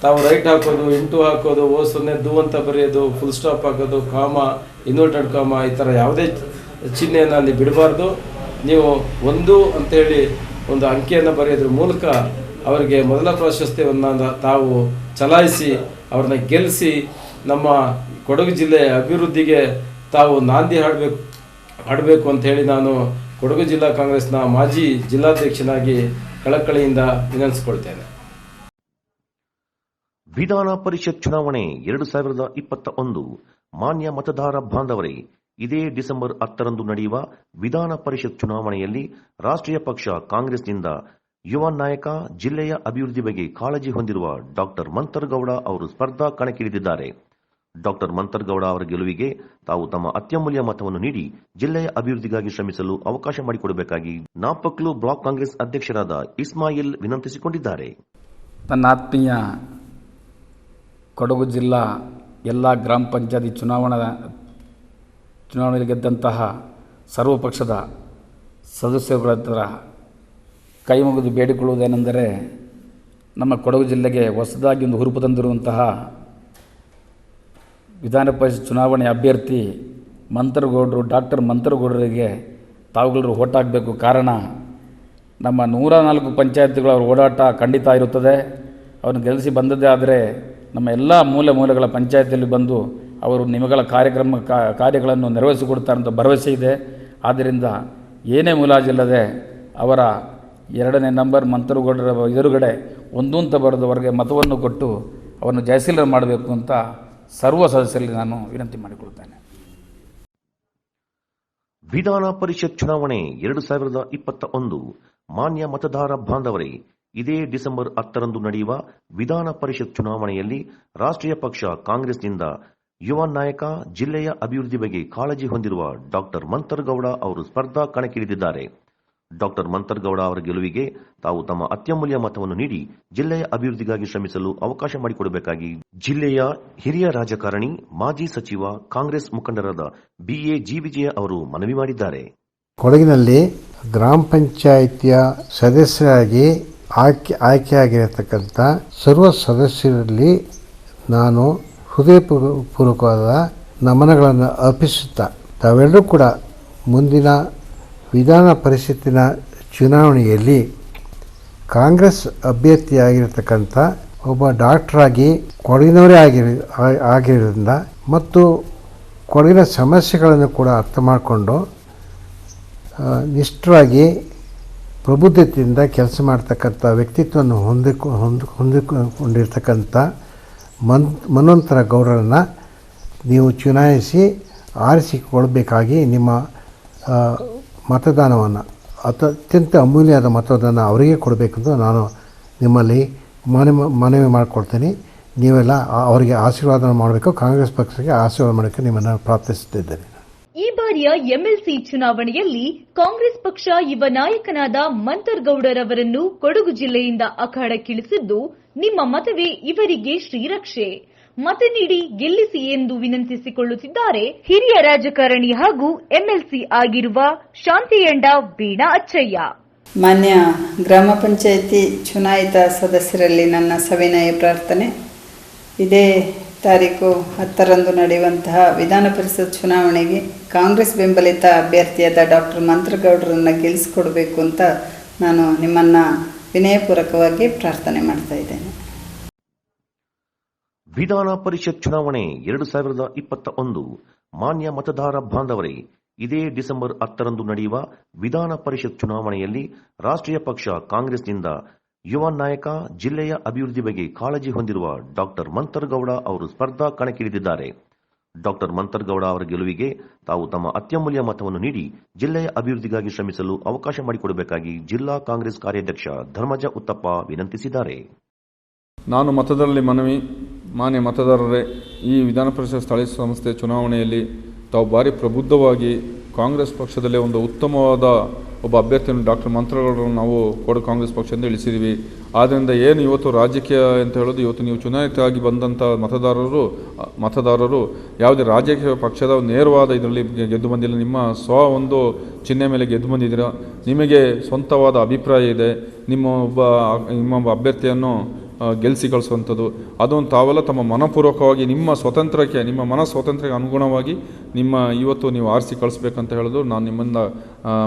ತಾವು ರೈಟ್ ಹಾಕೋದು, ಇಂಟು ಹಾಕೋದು, O0 ದು ಅಂತ ಬರೆಯೋದು, ಫುಲ್ ಸ್ಟಾಪ್ ಹಾಕೋದು, ಕಾಮ, ಇನ್ವರ್ಟೆಡ್ ಕಾಮ, ಈ ಥರ ಯಾವುದೇ ಚಿಹ್ನೆಯನ್ನು ಅಲ್ಲಿ ಬಿಡಬಾರ್ದು. ನೀವು 1 ಅಂತೇಳಿ ಒಂದು ಅಂಕೆಯನ್ನು ಬರೆಯೋದ್ರ ಮೂಲಕ ಅವರಿಗೆ ಮೊದಲ ಪ್ರಾಶಸ್ತ್ಯವನ್ನು ತಾವು ಚಲಾಯಿಸಿ ಅವ್ರನ್ನ ಗೆಲ್ಲಿಸಿ ನಮ್ಮ ಕೊಡಗು ಜಿಲ್ಲೆಯ ಅಭಿವೃದ್ಧಿಗೆ ತಾವು ನಾಂದಿ ಹಾಡಬೇಕು ಅಂತ ಹೇಳಿ ನಾನು ಕೊಡಗು ಜಿಲ್ಲಾ ಕಾಂಗ್ರೆಸ್ನ ಮಾಜಿ ಜಿಲ್ಲಾಧ್ಯಕ್ಷನಾಗಿ ಕಳಕಳಿಯಿಂದ ವಿನಂತಿಸಿಕೊಳ್ತೇನೆ. ವಿಧಾನ ಪರಿಷತ್ ಚುನಾವಣೆ 2021 ಮಾನ್ಯ ಮತದಾರ ಬಾಂಧವರೇ, ಇದೇ ಡಿಸೆಂಬರ್ 10ರಂದು ನಡೆಯುವ ವಿಧಾನ ಪರಿಷತ್ ಚುನಾವಣೆಯಲ್ಲಿ ರಾಷ್ಟ್ರೀಯ ಪಕ್ಷ ಕಾಂಗ್ರೆಸ್ನಿಂದ ಯುವ ನಾಯಕ, ಜಿಲ್ಲೆಯ ಅಭಿವೃದ್ಧಿ ಬಗ್ಗೆ ಕಾಳಜಿ ಹೊಂದಿರುವ ಡಾಕ್ಟರ್ ಮಂತರಗೌಡ ಅವರು ಸ್ಪರ್ಧಾ ಕಣಕ್ಕಿಳಿದಿದ್ದಾರೆ. ಡಾಕ್ಟರ್ ಮಂತರಗೌಡ ಅವರ ಗೆಲುವಿಗೆ ತಾವು ತಮ್ಮ ಅತ್ಯಮೂಲ್ಯ ಮತವನ್ನು ನೀಡಿ ಜಿಲ್ಲೆಯ ಅಭಿವೃದ್ಧಿಗಾಗಿ ಶ್ರಮಿಸಲು ಅವಕಾಶ ಮಾಡಿಕೊಡಬೇಕಾಗಿ ನಾಪಕ್ಲು ಬ್ಲಾಕ್ ಕಾಂಗ್ರೆಸ್ ಅಧ್ಯಕ್ಷರಾದ ಇಸ್ಮಾಯಿಲ್ ವಿನಂತಿಸಿಕೊಂಡಿದ್ದಾರೆ. ನನ್ನ ಆತ್ಮೀಯ ಕೊಡಗು ಜಿಲ್ಲಾ ಎಲ್ಲ ಗ್ರಾಮ ಪಂಚಾಯತಿ ಚುನಾವಣೆಯಲ್ಲಿ ಗೆದ್ದಂತಹ ಸರ್ವಪಕ್ಷದ ಸದಸ್ಯರುಗಳ ಹತ್ರ ಕೈ ಮುಗಿದು ಬೇಡಿಕೊಳ್ಳುವುದೇನೆಂದರೆ, ನಮ್ಮ ಕೊಡಗು ಜಿಲ್ಲೆಗೆ ಹೊಸದಾಗಿ ಒಂದು ಹುರುಪು ತಂದಿರುವಂತಹ ವಿಧಾನ ಪರಿಷತ್ ಚುನಾವಣೆ ಅಭ್ಯರ್ಥಿ ಡಾಕ್ಟರ್ ಮಂತರಗೌಡರಿಗೆ ತಾವುಗಳು ಓಟ್ ಹಾಕಬೇಕು. ಕಾರಣ ನಮ್ಮ 104 ಪಂಚಾಯತ್ಗಳ ಓಡಾಟ ಖಂಡಿತ ಇರುತ್ತದೆ. ಅವ್ರನ್ನ ಗೆಲ್ಲಿಸಿ ಬಂದದ್ದೇ ಆದರೆ ನಮ್ಮ ಎಲ್ಲ ಮೂಲೆಗಳ ಪಂಚಾಯತಿಯಲ್ಲಿ ಬಂದು ಅವರು ನಿಮಗಳ ಕಾರ್ಯಗಳನ್ನು ನೆರವೇರಿಸಿಕೊಡ್ತಾರೆ ಅಂತ ಭರವಸೆ ಇದೆ. ಆದ್ದರಿಂದ ಏನೇ ಮುಲಾಜಿಲ್ಲದೆ ಅವರ 2ನೇ ನಂಬರ್ ಮಂತರಗೌಡರ ಎದುರುಗಡೆ 1 ಅಂತ ಬರೆದವರೆಗೆ ಮತವನ್ನು ಕೊಟ್ಟು ಅವರನ್ನು ಜಯಶೀಲರು ಮಾಡಬೇಕು ಅಂತ ಸರ್ವ ಸದಸ್ಯರಲ್ಲಿ ನಾನು ವಿನಂತಿ ಮಾಡಿಕೊಳ್ತೇನೆ. ವಿಧಾನ ಪರಿಷತ್ ಚುನಾವಣೆ 2021 ಮಾನ್ಯ ಮತದಾರ ಬಾಂಧವರೇ, ಇದೇ ಡಿಸೆಂಬರ್ 10ರಂದು ನಡೆಯುವ ವಿಧಾನ ಪರಿಷತ್ ಚುನಾವಣೆಯಲ್ಲಿ ರಾಷ್ಟ್ರೀಯ ಪಕ್ಷ ಕಾಂಗ್ರೆಸ್ನಿಂದ ಯುವ ನಾಯಕ, ಜಿಲ್ಲೆಯ ಅಭಿವೃದ್ಧಿ ಬಗ್ಗೆ ಕಾಳಜಿ ಹೊಂದಿರುವ ಡಾಕ್ಟರ್ ಮಂತರಗೌಡ ಅವರು ಸ್ಪರ್ಧಾ ಕಣಕ್ಕಿಳಿದಿದ್ದಾರೆ. ಡಾಕ್ಟರ್ ಮಂತರಗೌಡ ಅವರ ಗೆಲುವಿಗೆ ತಾವು ತಮ್ಮ ಅತ್ಯಮೂಲ್ಯ ಮತವನ್ನು ನೀಡಿ ಜಿಲ್ಲೆಯ ಅಭಿವೃದ್ಧಿಗಾಗಿ ಶ್ರಮಿಸಲು ಅವಕಾಶ ಮಾಡಿಕೊಡಬೇಕಾಗಿ ಜಿಲ್ಲೆಯ ಹಿರಿಯ ರಾಜಕಾರಣಿ, ಮಾಜಿ ಸಚಿವ, ಕಾಂಗ್ರೆಸ್ ಮುಖಂಡರಾದ BA ಜಿ ವಿಜಯ ಅವರು ಮನವಿ ಮಾಡಿದ್ದಾರೆ. ಕೊಡಗಿನಲ್ಲಿ ಗ್ರಾಮ ಪಂಚಾಯಿತಿಯ ಸದಸ್ಯರಾಗಿ ಆಯ್ಕೆಯಾಗಿರತಕ್ಕಂಥ ಸರ್ವ ಸದಸ್ಯರಲ್ಲಿ ನಾನು ಹೃದಯಪೂರ್ವಕವಾದ ನಮನಗಳನ್ನು ಅರ್ಪಿಸುತ್ತಾ ತಾವೆಲ್ಲರೂ ಕೂಡ ಮುಂದಿನ ವಿಧಾನ ಪರಿಷತ್ತಿನ ಚುನಾವಣೆಯಲ್ಲಿ ಕಾಂಗ್ರೆಸ್ ಅಭ್ಯರ್ಥಿಯಾಗಿರತಕ್ಕಂಥ ಒಬ್ಬ ಡಾಕ್ಟರಾಗಿ ಕೊಡಗಿನವರೇ ಆಗಿರೋದ್ರಿಂದ ಮತ್ತು ಕೊಡಗಿನ ಸಮಸ್ಯೆಗಳನ್ನು ಕೂಡ ಅರ್ಥ ಮಾಡಿಕೊಂಡು ನಿಷ್ಠರಾಗಿ ಪ್ರಬುದ್ಧತೆಯಿಂದ ಕೆಲಸ ಮಾಡ್ತಕ್ಕಂಥ ವ್ಯಕ್ತಿತ್ವವನ್ನು ಹೊಂದಿಕೊಂಡಿರ್ತಕ್ಕಂಥ ಮನ್ವಂತರ ಗೌಡರನ್ನು ನೀವು ಚುನಾಯಿಸಿ ಆರಿಸಿಕೊಳ್ಬೇಕಾಗಿ ನಿಮ್ಮ ಮತದಾನವನ್ನು ಅತ್ಯಂತ ಅಮೂಲ್ಯವಾದ ಮತದಾನ ಅವರಿಗೆ ಕೊಡಬೇಕೆಂದು ನಾನು ನಿಮ್ಮಲ್ಲಿ ಮನವಿ ಮಾಡಿಕೊಡ್ತೀನಿ. ನೀವೆಲ್ಲ ಅವರಿಗೆ ಆಶೀರ್ವಾದ ಮಾಡಬೇಕು, ಕಾಂಗ್ರೆಸ್ ಪಕ್ಷಕ್ಕೆ ಆಶೀರ್ವಾದ ಮಾಡೋಕ್ಕೆ ನಿಮ್ಮನ್ನು ಪ್ರಾರ್ಥಿಸುತ್ತಿದ್ದೇನೆ. ಈ ಬಾರಿಯ MLC ಚುನಾವಣೆಯಲ್ಲಿ ಕಾಂಗ್ರೆಸ್ ಪಕ್ಷ ಯುವ ನಾಯಕನಾದ ಮಂತರಗೌಡರವರನ್ನು ಕೊಡಗು ಜಿಲ್ಲೆಯಿಂದ ಅಖಾಡಕ್ಕಿಳಿಸಿದ್ದು ನಿಮ್ಮ ಮತವೇ ಇವರಿಗೆ ಶ್ರೀರಕ್ಷೆ. ಮತ ನೀಡಿ ಗೆಲ್ಲಿಸಿ ಎಂದು ವಿನಂತಿಸಿಕೊಳ್ಳುತ್ತಿದ್ದಾರೆ ಹಿರಿಯ ರಾಜಕಾರಣಿ ಹಾಗೂ MLC ಆಗಿರುವ ಶಾಂತಿಯಂಡ ವೀಣಾ ಅಚ್ಚಯ್ಯ. ಮಾನ್ಯ ಗ್ರಾಮ ಪಂಚಾಯಿತಿ ಚುನಾಯಿತ ಸದಸ್ಯರಲ್ಲಿ ನನ್ನ ಸವಿನಯ ಪ್ರಾರ್ಥನೆ. ಇದೇ ತಾರೀಕು 10ರಂದು ನಡೆಯುವಂತಹ ವಿಧಾನ ಪರಿಷತ್ ಚುನಾವಣೆಗೆ ಕಾಂಗ್ರೆಸ್ ಬೆಂಬಲಿತ ಅಭ್ಯರ್ಥಿಯಾದ ಡಾಕ್ಟರ್ ಮಂತರಗೌಡರನ್ನು ಗೆಲ್ಲಿಸಿಕೊಡಬೇಕು ಅಂತ ನಾನು ನಿಮ್ಮನ್ನು ವಿನಯಪೂರ್ವಕವಾಗಿ ಪ್ರಾರ್ಥನೆ ಮಾಡ್ತಾ ಇದ್ದೇನೆ. ವಿಧಾನ ಪರಿಷತ್ ಚುನಾವಣೆ 2021 ಮಾನ್ಯ ಮತದಾರ ಬಾಂಧವರೇ, ಇದೇ ಡಿಸೆಂಬರ್ 10ರಂದು ನಡೆಯುವ ವಿಧಾನ ಪರಿಷತ್ ಚುನಾವಣೆಯಲ್ಲಿ ರಾಷ್ಟ್ರೀಯ ಪಕ್ಷ ಕಾಂಗ್ರೆಸ್ನಿಂದ ಯುವ ನಾಯಕ, ಜಿಲ್ಲೆಯ ಅಭಿವೃದ್ಧಿ ಬಗ್ಗೆ ಕಾಳಜಿ ಹೊಂದಿರುವ ಡಾಕ್ಟರ್ ಮಂತರ್ಗೌಡ ಅವರು ಸ್ಪರ್ಧಾ ಕಣಕ್ಕಿಳಿದಿದ್ದಾರೆ. ಡಾಕ್ಟರ್ ಮಂತರ್ಗೌಡ ಅವರ ಗೆಲುವಿಗೆ ತಾವು ತಮ್ಮ ಅತ್ಯಮೂಲ್ಯ ಮತವನ್ನು ನೀಡಿ ಜಿಲ್ಲೆಯ ಅಭಿವೃದ್ಧಿಗಾಗಿ ಶ್ರಮಿಸಲು ಅವಕಾಶ ಮಾಡಿಕೊಡಬೇಕಾಗಿ ಜಿಲ್ಲಾ ಕಾಂಗ್ರೆಸ್ ಕಾರ್ಯಾಧ್ಯಕ್ಷ ಧರ್ಮಜ ಉತ್ತಪ್ಪ ವಿನಂತಿಸಿದ್ದಾರೆ. ನಾನು ಮತದಾರರಲ್ಲಿ ಮನವಿ, ಮಾನ್ಯ ಮತದಾರರೇ, ಈ ವಿಧಾನ ಪರಿಷತ್ ಸ್ಥಳೀಯ ಸಂಸ್ಥೆ ಚುನಾವಣೆಯಲ್ಲಿ ತಾವು ಭಾರಿ ಪ್ರಬುದ್ಧವಾಗಿ ಕಾಂಗ್ರೆಸ್ ಪಕ್ಷದಲ್ಲೇ ಒಂದು ಉತ್ತಮವಾದ ಒಬ್ಬ ಅಭ್ಯರ್ಥಿಯನ್ನು ಡಾಕ್ಟರ್ ಮಂತರ್ಗೌಡರನ್ನು ನಾವು ಕಾಂಗ್ರೆಸ್ ಪಕ್ಷದಿಂದ ಇಳಿಸಿದ್ದೀವಿ. ಆದ್ದರಿಂದ ಏನು ಇವತ್ತು ರಾಜಕೀಯ ಅಂತ ಹೇಳೋದು, ಇವತ್ತು ನೀವು ಚುನಾಯಿತರಾಗಿ ಬಂದಂಥ ಮತದಾರರು ಯಾವುದೇ ರಾಜಕೀಯ ಪಕ್ಷದ ನೇರವಾದ ಇದರಲ್ಲಿ ಗೆದ್ದು ಬಂದಿಲ್ಲ. ನಿಮ್ಮ ಒಂದು ಚಿಹ್ನೆ ಮೇಲೆ ಗೆದ್ದು ಬಂದಿದ್ದೀರಾ. ನಿಮಗೆ ಸ್ವಂತವಾದ ಅಭಿಪ್ರಾಯ ಇದೆ. ನಿಮ್ಮ ಒಬ್ಬ ಅಭ್ಯರ್ಥಿಯನ್ನು ಗೆಲ್ಲಿಸಿ ಕಳಿಸುವಂಥದ್ದು ಅದೊಂದು ತಾವೆಲ್ಲ ತಮ್ಮ ಮನಪೂರ್ವಕವಾಗಿ ನಿಮ್ಮ ಸ್ವಾತಂತ್ರ್ಯಕ್ಕೆ ಅನುಗುಣವಾಗಿ ಇವತ್ತು ನೀವು ಆರಿಸಿ ಕಳಿಸ್ಬೇಕಂತ ಹೇಳೋದು ನಾನು ನಿಮ್ಮಿಂದ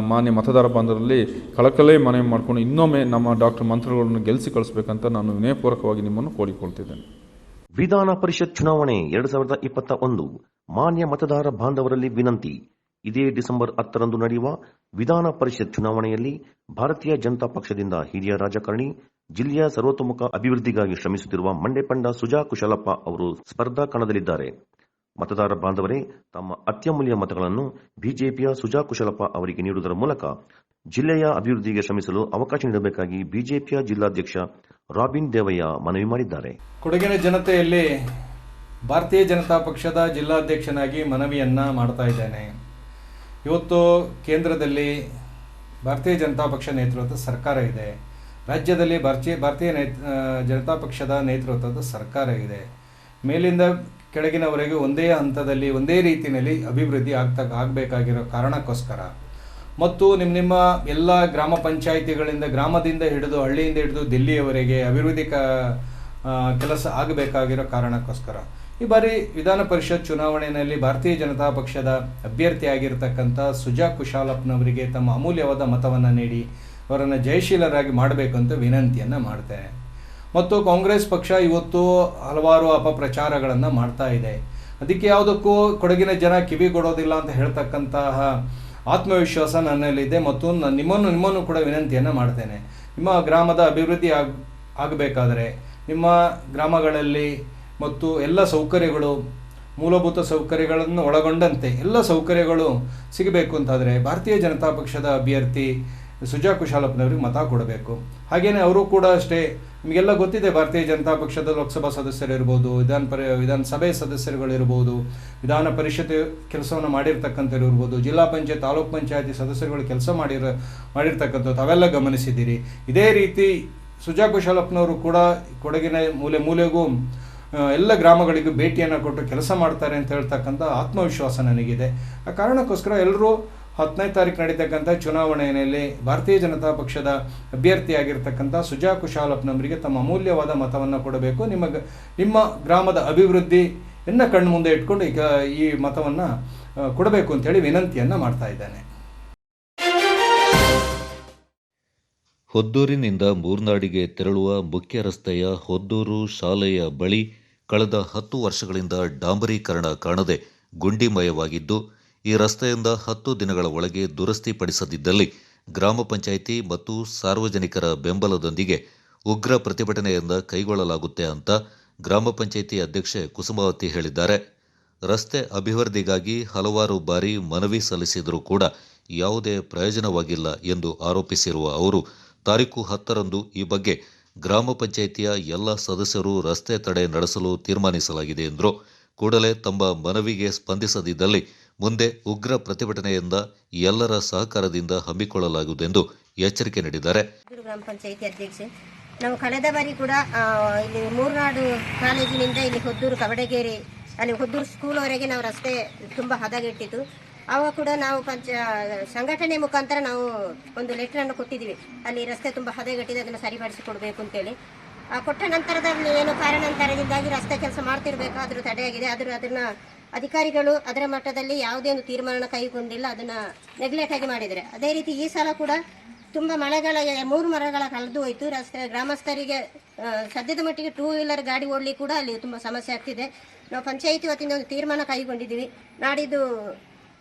ಮಾನ್ಯ ಮತದಾರ ಬಾಂಧವರಲ್ಲಿ ಕಳಕಳೇ ಮನವಿ ಮಾಡಿಕೊಂಡು ಇನ್ನೊಮ್ಮೆ ನಮ್ಮ ಡಾಕ್ಟರ್ ಮಂತ್ರಿಗಳನ್ನು ಗೆಲ್ಲಿಸಿ ಕಳಿಸ್ಬೇಕಂತ ನಾನು ವಿನಯಪೂರ್ವಕವಾಗಿ ನಿಮ್ಮನ್ನು ಕೋರಿಕೊಳ್ತಿದ್ದೇನೆ. ವಿಧಾನ ಪರಿಷತ್ ಚುನಾವಣೆ 2021 ಮಾನ್ಯ ಮತದಾರ ಬಾಂಧವರಲ್ಲಿ ವಿನಂತಿ. ಇದೇ ಡಿಸೆಂಬರ್ 10ರಂದು ನಡೆಯುವ ವಿಧಾನ ಪರಿಷತ್ ಚುನಾವಣೆಯಲ್ಲಿ ಭಾರತೀಯ ಜನತಾ ಪಕ್ಷದಿಂದ ಹಿರಿಯ ರಾಜಕಾರಣಿ, ಜಿಲ್ಲೆಯ ಸರ್ವತೋಮುಖ ಅಭಿವೃದ್ಧಿಗಾಗಿ ಶ್ರಮಿಸುತ್ತಿರುವ ಮಂಡೆಪಂಡ ಸುಜಾ ಕುಶಲಪ್ಪ ಅವರು ಸ್ಪರ್ಧಾ ಕಣದಲ್ಲಿದ್ದಾರೆ. ಮತದಾರ ಬಾಂಧವರೇ, ತಮ್ಮ ಅತ್ಯಮೂಲ್ಯ ಮತಗಳನ್ನು ಬಿಜೆಪಿಯ ಸುಜಾ ಕುಶಲಪ್ಪ ಅವರಿಗೆ ನೀಡುವುದರ ಮೂಲಕ ಜಿಲ್ಲೆಯ ಅಭಿವೃದ್ಧಿಗೆ ಶ್ರಮಿಸಲು ಅವಕಾಶ ನೀಡಬೇಕಾಗಿ ಬಿಜೆಪಿಯ ಜಿಲ್ಲಾಧ್ಯಕ್ಷ ರಾಬಿನ್ ದೇವಯ್ಯ ಮನವಿ ಮಾಡಿದ್ದಾರೆ. ಕೊಡಗಿನ ಜನತೆಯಲ್ಲಿ ಭಾರತೀಯ ಜನತಾ ಪಕ್ಷದ ಜಿಲ್ಲಾಧ್ಯಕ್ಷನಾಗಿ ಮನವಿಯನ್ನ ಮಾಡ್ತಾ ಇದ್ದೇನೆ. ಇವತ್ತು ಕೇಂದ್ರದಲ್ಲಿ ಭಾರತೀಯ ಜನತಾ ಪಕ್ಷ ನೇತೃತ್ವದ ಸರ್ಕಾರ ಇದೆ. ರಾಜ್ಯದಲ್ಲಿ ಭಾರತೀಯ ಜನತಾ ಪಕ್ಷದ ನೇತೃತ್ವದ ಸರ್ಕಾರ ಇದೆ. ಮೇಲಿಂದ ಕೆಳಗಿನವರೆಗೆ ಒಂದೇ ಹಂತದಲ್ಲಿ ಒಂದೇ ರೀತಿಯಲ್ಲಿ ಅಭಿವೃದ್ಧಿ ಆಗಬೇಕಾಗಿರೋ ಕಾರಣಕ್ಕೋಸ್ಕರ ಮತ್ತು ನಿಮ್ಮ ಎಲ್ಲ ಗ್ರಾಮ ಪಂಚಾಯಿತಿಗಳಿಂದ, ಗ್ರಾಮದಿಂದ ಹಿಡಿದು ಹಳ್ಳಿಯಿಂದ ಹಿಡಿದು ದಿಲ್ಲಿಯವರೆಗೆ ಅಭಿವೃದ್ಧಿ ಕೆಲಸ ಆಗಬೇಕಾಗಿರೋ ಕಾರಣಕ್ಕೋಸ್ಕರ ಈ ಬಾರಿ ವಿಧಾನ ಪರಿಷತ್ ಚುನಾವಣೆಯಲ್ಲಿ ಭಾರತೀಯ ಜನತಾ ಪಕ್ಷದ ಅಭ್ಯರ್ಥಿಯಾಗಿರ್ತಕ್ಕಂಥ ಸುಜಾ ಕುಶಾಲಪ್ಪನವರಿಗೆ ತಮ್ಮ ಅಮೂಲ್ಯವಾದ ಮತವನ್ನು ನೀಡಿ ಅವರನ್ನು ಜಯಶೀಲರಾಗಿ ಮಾಡಬೇಕು ಅಂತ ವಿನಂತಿಯನ್ನು ಮಾಡ್ತೇನೆ. ಮತ್ತು ಕಾಂಗ್ರೆಸ್ ಪಕ್ಷ ಇವತ್ತು ಹಲವಾರು ಅಪಪ್ರಚಾರಗಳನ್ನು ಮಾಡ್ತಾ ಇದೆ. ಅದಕ್ಕೆ ಯಾವುದಕ್ಕೂ ಕೊಡಗಿನ ಜನ ಕಿವಿಗೊಡೋದಿಲ್ಲ ಅಂತ ಹೇಳ್ತಕ್ಕಂತಹ ಆತ್ಮವಿಶ್ವಾಸ ನನ್ನಲ್ಲಿದೆ. ಮತ್ತು ನಿಮ್ಮನ್ನು ಕೂಡ ವಿನಂತಿಯನ್ನು ಮಾಡ್ತೇನೆ. ನಿಮ್ಮ ಗ್ರಾಮದ ಅಭಿವೃದ್ಧಿ ಆಗಬೇಕಾದರೆ ನಿಮ್ಮ ಗ್ರಾಮಗಳಲ್ಲಿ ಮತ್ತು ಎಲ್ಲ ಸೌಕರ್ಯಗಳು, ಮೂಲಭೂತ ಸೌಕರ್ಯಗಳನ್ನು ಒಳಗೊಂಡಂತೆ ಎಲ್ಲ ಸೌಕರ್ಯಗಳು ಸಿಗಬೇಕು ಅಂತಾದರೆ ಭಾರತೀಯ ಜನತಾ ಪಕ್ಷದ ಅಭ್ಯರ್ಥಿ ಸುಜಾ ಕುಶಾಲಪ್ಪನವ್ರಿಗೆ ಮತ ಕೊಡಬೇಕು. ಹಾಗೆಯೇ ಅವರು ಕೂಡ ಅಷ್ಟೇ. ನಿಮಗೆಲ್ಲ ಗೊತ್ತಿದೆ, ಭಾರತೀಯ ಜನತಾ ಪಕ್ಷದ ಲೋಕಸಭಾ ಸದಸ್ಯರಿರ್ಬೋದು, ವಿಧಾನಸಭೆ ಸದಸ್ಯರುಗಳಿರ್ಬೋದು, ವಿಧಾನ ಪರಿಷತ್ ಕೆಲಸವನ್ನು ಮಾಡಿರ್ತಕ್ಕಂಥವ್ರು ಇರ್ಬೋದು, ಜಿಲ್ಲಾ ಪಂಚಾಯತ್, ತಾಲೂಕ್ ಪಂಚಾಯತಿ ಸದಸ್ಯರುಗಳು ಕೆಲಸ ಮಾಡಿರ್ತಕ್ಕಂಥದ್ದು ತಾವೆಲ್ಲ ಗಮನಿಸಿದ್ದೀರಿ. ಇದೇ ರೀತಿ ಸುಜಾ ಕುಶಾಲಪ್ಪನವರು ಕೂಡ ಕೊಡಗಿನ ಮೂಲೆಗೂ ಎಲ್ಲ ಗ್ರಾಮಗಳಿಗೂ ಭೇಟಿಯನ್ನು ಕೊಟ್ಟು ಕೆಲಸ ಮಾಡ್ತಾರೆ ಅಂತ ಹೇಳ್ತಕ್ಕಂಥ ಆತ್ಮವಿಶ್ವಾಸ ನನಗಿದೆ. ಆ ಕಾರಣಕ್ಕೋಸ್ಕರ ಎಲ್ಲರೂ 10ನೇ ತಾರೀಕು ನಡೀತಕ್ಕಂಥ ಚುನಾವಣೆಯಲ್ಲಿ ಭಾರತೀಯ ಜನತಾ ಪಕ್ಷದ ಅಭ್ಯರ್ಥಿಯಾಗಿರ್ತಕ್ಕಂಥ ಸುಜಾ ಕುಶಾಲಪ್ಪನವರಿಗೆ ತಮ್ಮ ಅಮೂಲ್ಯವಾದ ಮತವನ್ನು ಕೊಡಬೇಕು. ನಿಮ್ಮ ಗ್ರಾಮದ ಅಭಿವೃದ್ಧಿಯನ್ನು ಕಣ್ಣು ಮುಂದೆ ಇಟ್ಕೊಂಡು ಈಗ ಈ ಮತವನ್ನು ಕೊಡಬೇಕು ಅಂತೇಳಿ ವಿನಂತಿಯನ್ನು ಮಾಡ್ತಾ ಇದ್ದೇನೆ. ಹೊದ್ದೂರಿನಿಂದ ಮೂರ್ನಾಡಿಗೆ ತೆರಳುವ ಮುಖ್ಯ ರಸ್ತೆಯ ಹೊದ್ದೂರು ಶಾಲೆಯ ಬಳಿ ಕಳೆದ 10 ವರ್ಷಗಳಿಂದ ಡಾಂಬರೀಕರಣ ಕಾಣದೆ ಗುಂಡಿಮಯವಾಗಿದ್ದು, ಈ ರಸ್ತೆಯಿಂದ 10 ದಿನಗಳ ಒಳಗೆ ದುರಸ್ತಿಪಡಿಸದಿದ್ದಲ್ಲಿ ಗ್ರಾಮ ಪಂಚಾಯಿತಿ ಮತ್ತು ಸಾರ್ವಜನಿಕರ ಬೆಂಬಲದೊಂದಿಗೆ ಉಗ್ರ ಪ್ರತಿಭಟನೆಯಿಂದ ಕೈಗೊಳ್ಳಲಾಗುತ್ತೆ ಅಂತ ಗ್ರಾಮ ಪಂಚಾಯಿತಿ ಅಧ್ಯಕ್ಷೆ ಕುಸುಮಾವತಿ ಹೇಳಿದ್ದಾರೆ. ರಸ್ತೆ ಅಭಿವೃದ್ಧಿಗಾಗಿ ಹಲವಾರು ಬಾರಿ ಮನವಿ ಸಲ್ಲಿಸಿದರೂ ಕೂಡ ಯಾವುದೇ ಪ್ರಯೋಜನವಾಗಿಲ್ಲ ಎಂದು ಆರೋಪಿಸಿರುವ ಅವರು, ತಾರೀಖು 10ರಂದು ಈ ಬಗ್ಗೆ ಗ್ರಾಮ ಪಂಚಾಯಿತಿಯ ಎಲ್ಲ ಸದಸ್ಯರು ರಸ್ತೆ ತಡೆ ನಡೆಸಲು ತೀರ್ಮಾನಿಸಲಾಗಿದೆ ಎಂದರು. ಕೂಡಲೇ ತಮ್ಮ ಮನವಿಗೆ ಸ್ಪಂದಿಸದಿದ್ದಲ್ಲಿ ಮುಂದೆ ಉಗ್ರ ಪ್ರತಿಭಟನೆಯಿಂದ ಎಲ್ಲರ ಸಹಕಾರದಿಂದ ಹಮ್ಮಿಕೊಳ್ಳಲಾಗುವುದೆಂದು ಎಚ್ಚರಿಕೆ ನೀಡಿದ್ದಾರೆ. ಗ್ರಾಮ ಪಂಚಾಯಿತಿ ಅಧ್ಯಕ್ಷೆ, ನಾವು ಕಳೆದ ಬಾರಿ ಕೂಡ ಇಲ್ಲಿ ಮೂರ್ನಾಡು ಕಾಲೇಜಿನಿಂದ ಇಲ್ಲಿ ಹೊದ್ದೂರು ಕವಡಗೇರಿ, ಅಲ್ಲಿ ಹೊದ್ದೂರು ಸ್ಕೂಲ್ವರೆಗೆ ನಾವು ರಸ್ತೆ ತುಂಬ ಹದಗೆಟ್ಟಿತ್ತು. ಆವಾಗ ಕೂಡ ನಾವು ಸಂಘಟನೆ ಮುಖಾಂತರ ನಾವು ಒಂದು ಲೆಟರನ್ನು ಕೊಟ್ಟಿದ್ದೀವಿ. ಅಲ್ಲಿ ರಸ್ತೆ ತುಂಬ ಹದಗೆಟ್ಟಿದೆ, ಅದನ್ನು ಸರಿಪಡಿಸಿಕೊಡ್ಬೇಕು ಅಂತೇಳಿ. ಕೊಟ್ಟ ನಂತರದಲ್ಲಿ ಏನು ಕಾರಣಾಂತರದಿಂದಾಗಿ ರಸ್ತೆ ಕೆಲಸ ಮಾಡ್ತಿರ್ಬೇಕಾದ್ರೂ ತಡೆಯಾಗಿದೆ. ಅದನ್ನು ಅಧಿಕಾರಿಗಳು ಅದರ ಮಟ್ಟದಲ್ಲಿ ಯಾವುದೇ ಒಂದು ತೀರ್ಮಾನ ಕೈಗೊಂಡಿಲ್ಲ, ಅದನ್ನು ನೆಗ್ಲೆಕ್ಟ್ ಆಗಿ ಮಾಡಿದ್ದಾರೆ. ಅದೇ ರೀತಿ ಈ ಸಲ ಕೂಡ ತುಂಬ 3 ಮರಗಳ ಕಳೆದು ಹೋಯಿತು. ರಸ್ತೆ ಗ್ರಾಮಸ್ಥರಿಗೆ ಸದ್ಯದ ಮಟ್ಟಿಗೆ 2 ವೀಲರ್ ಗಾಡಿ ಓಡಲಿಕ್ಕೆ ಕೂಡ ಅಲ್ಲಿ ತುಂಬ ಸಮಸ್ಯೆ ಆಗ್ತಿದೆ. ನಾವು ಪಂಚಾಯಿತಿ ವತಿಯಿಂದ ಒಂದು ತೀರ್ಮಾನ ಕೈಗೊಂಡಿದ್ದೀವಿ. ನಾಡಿದ್ದು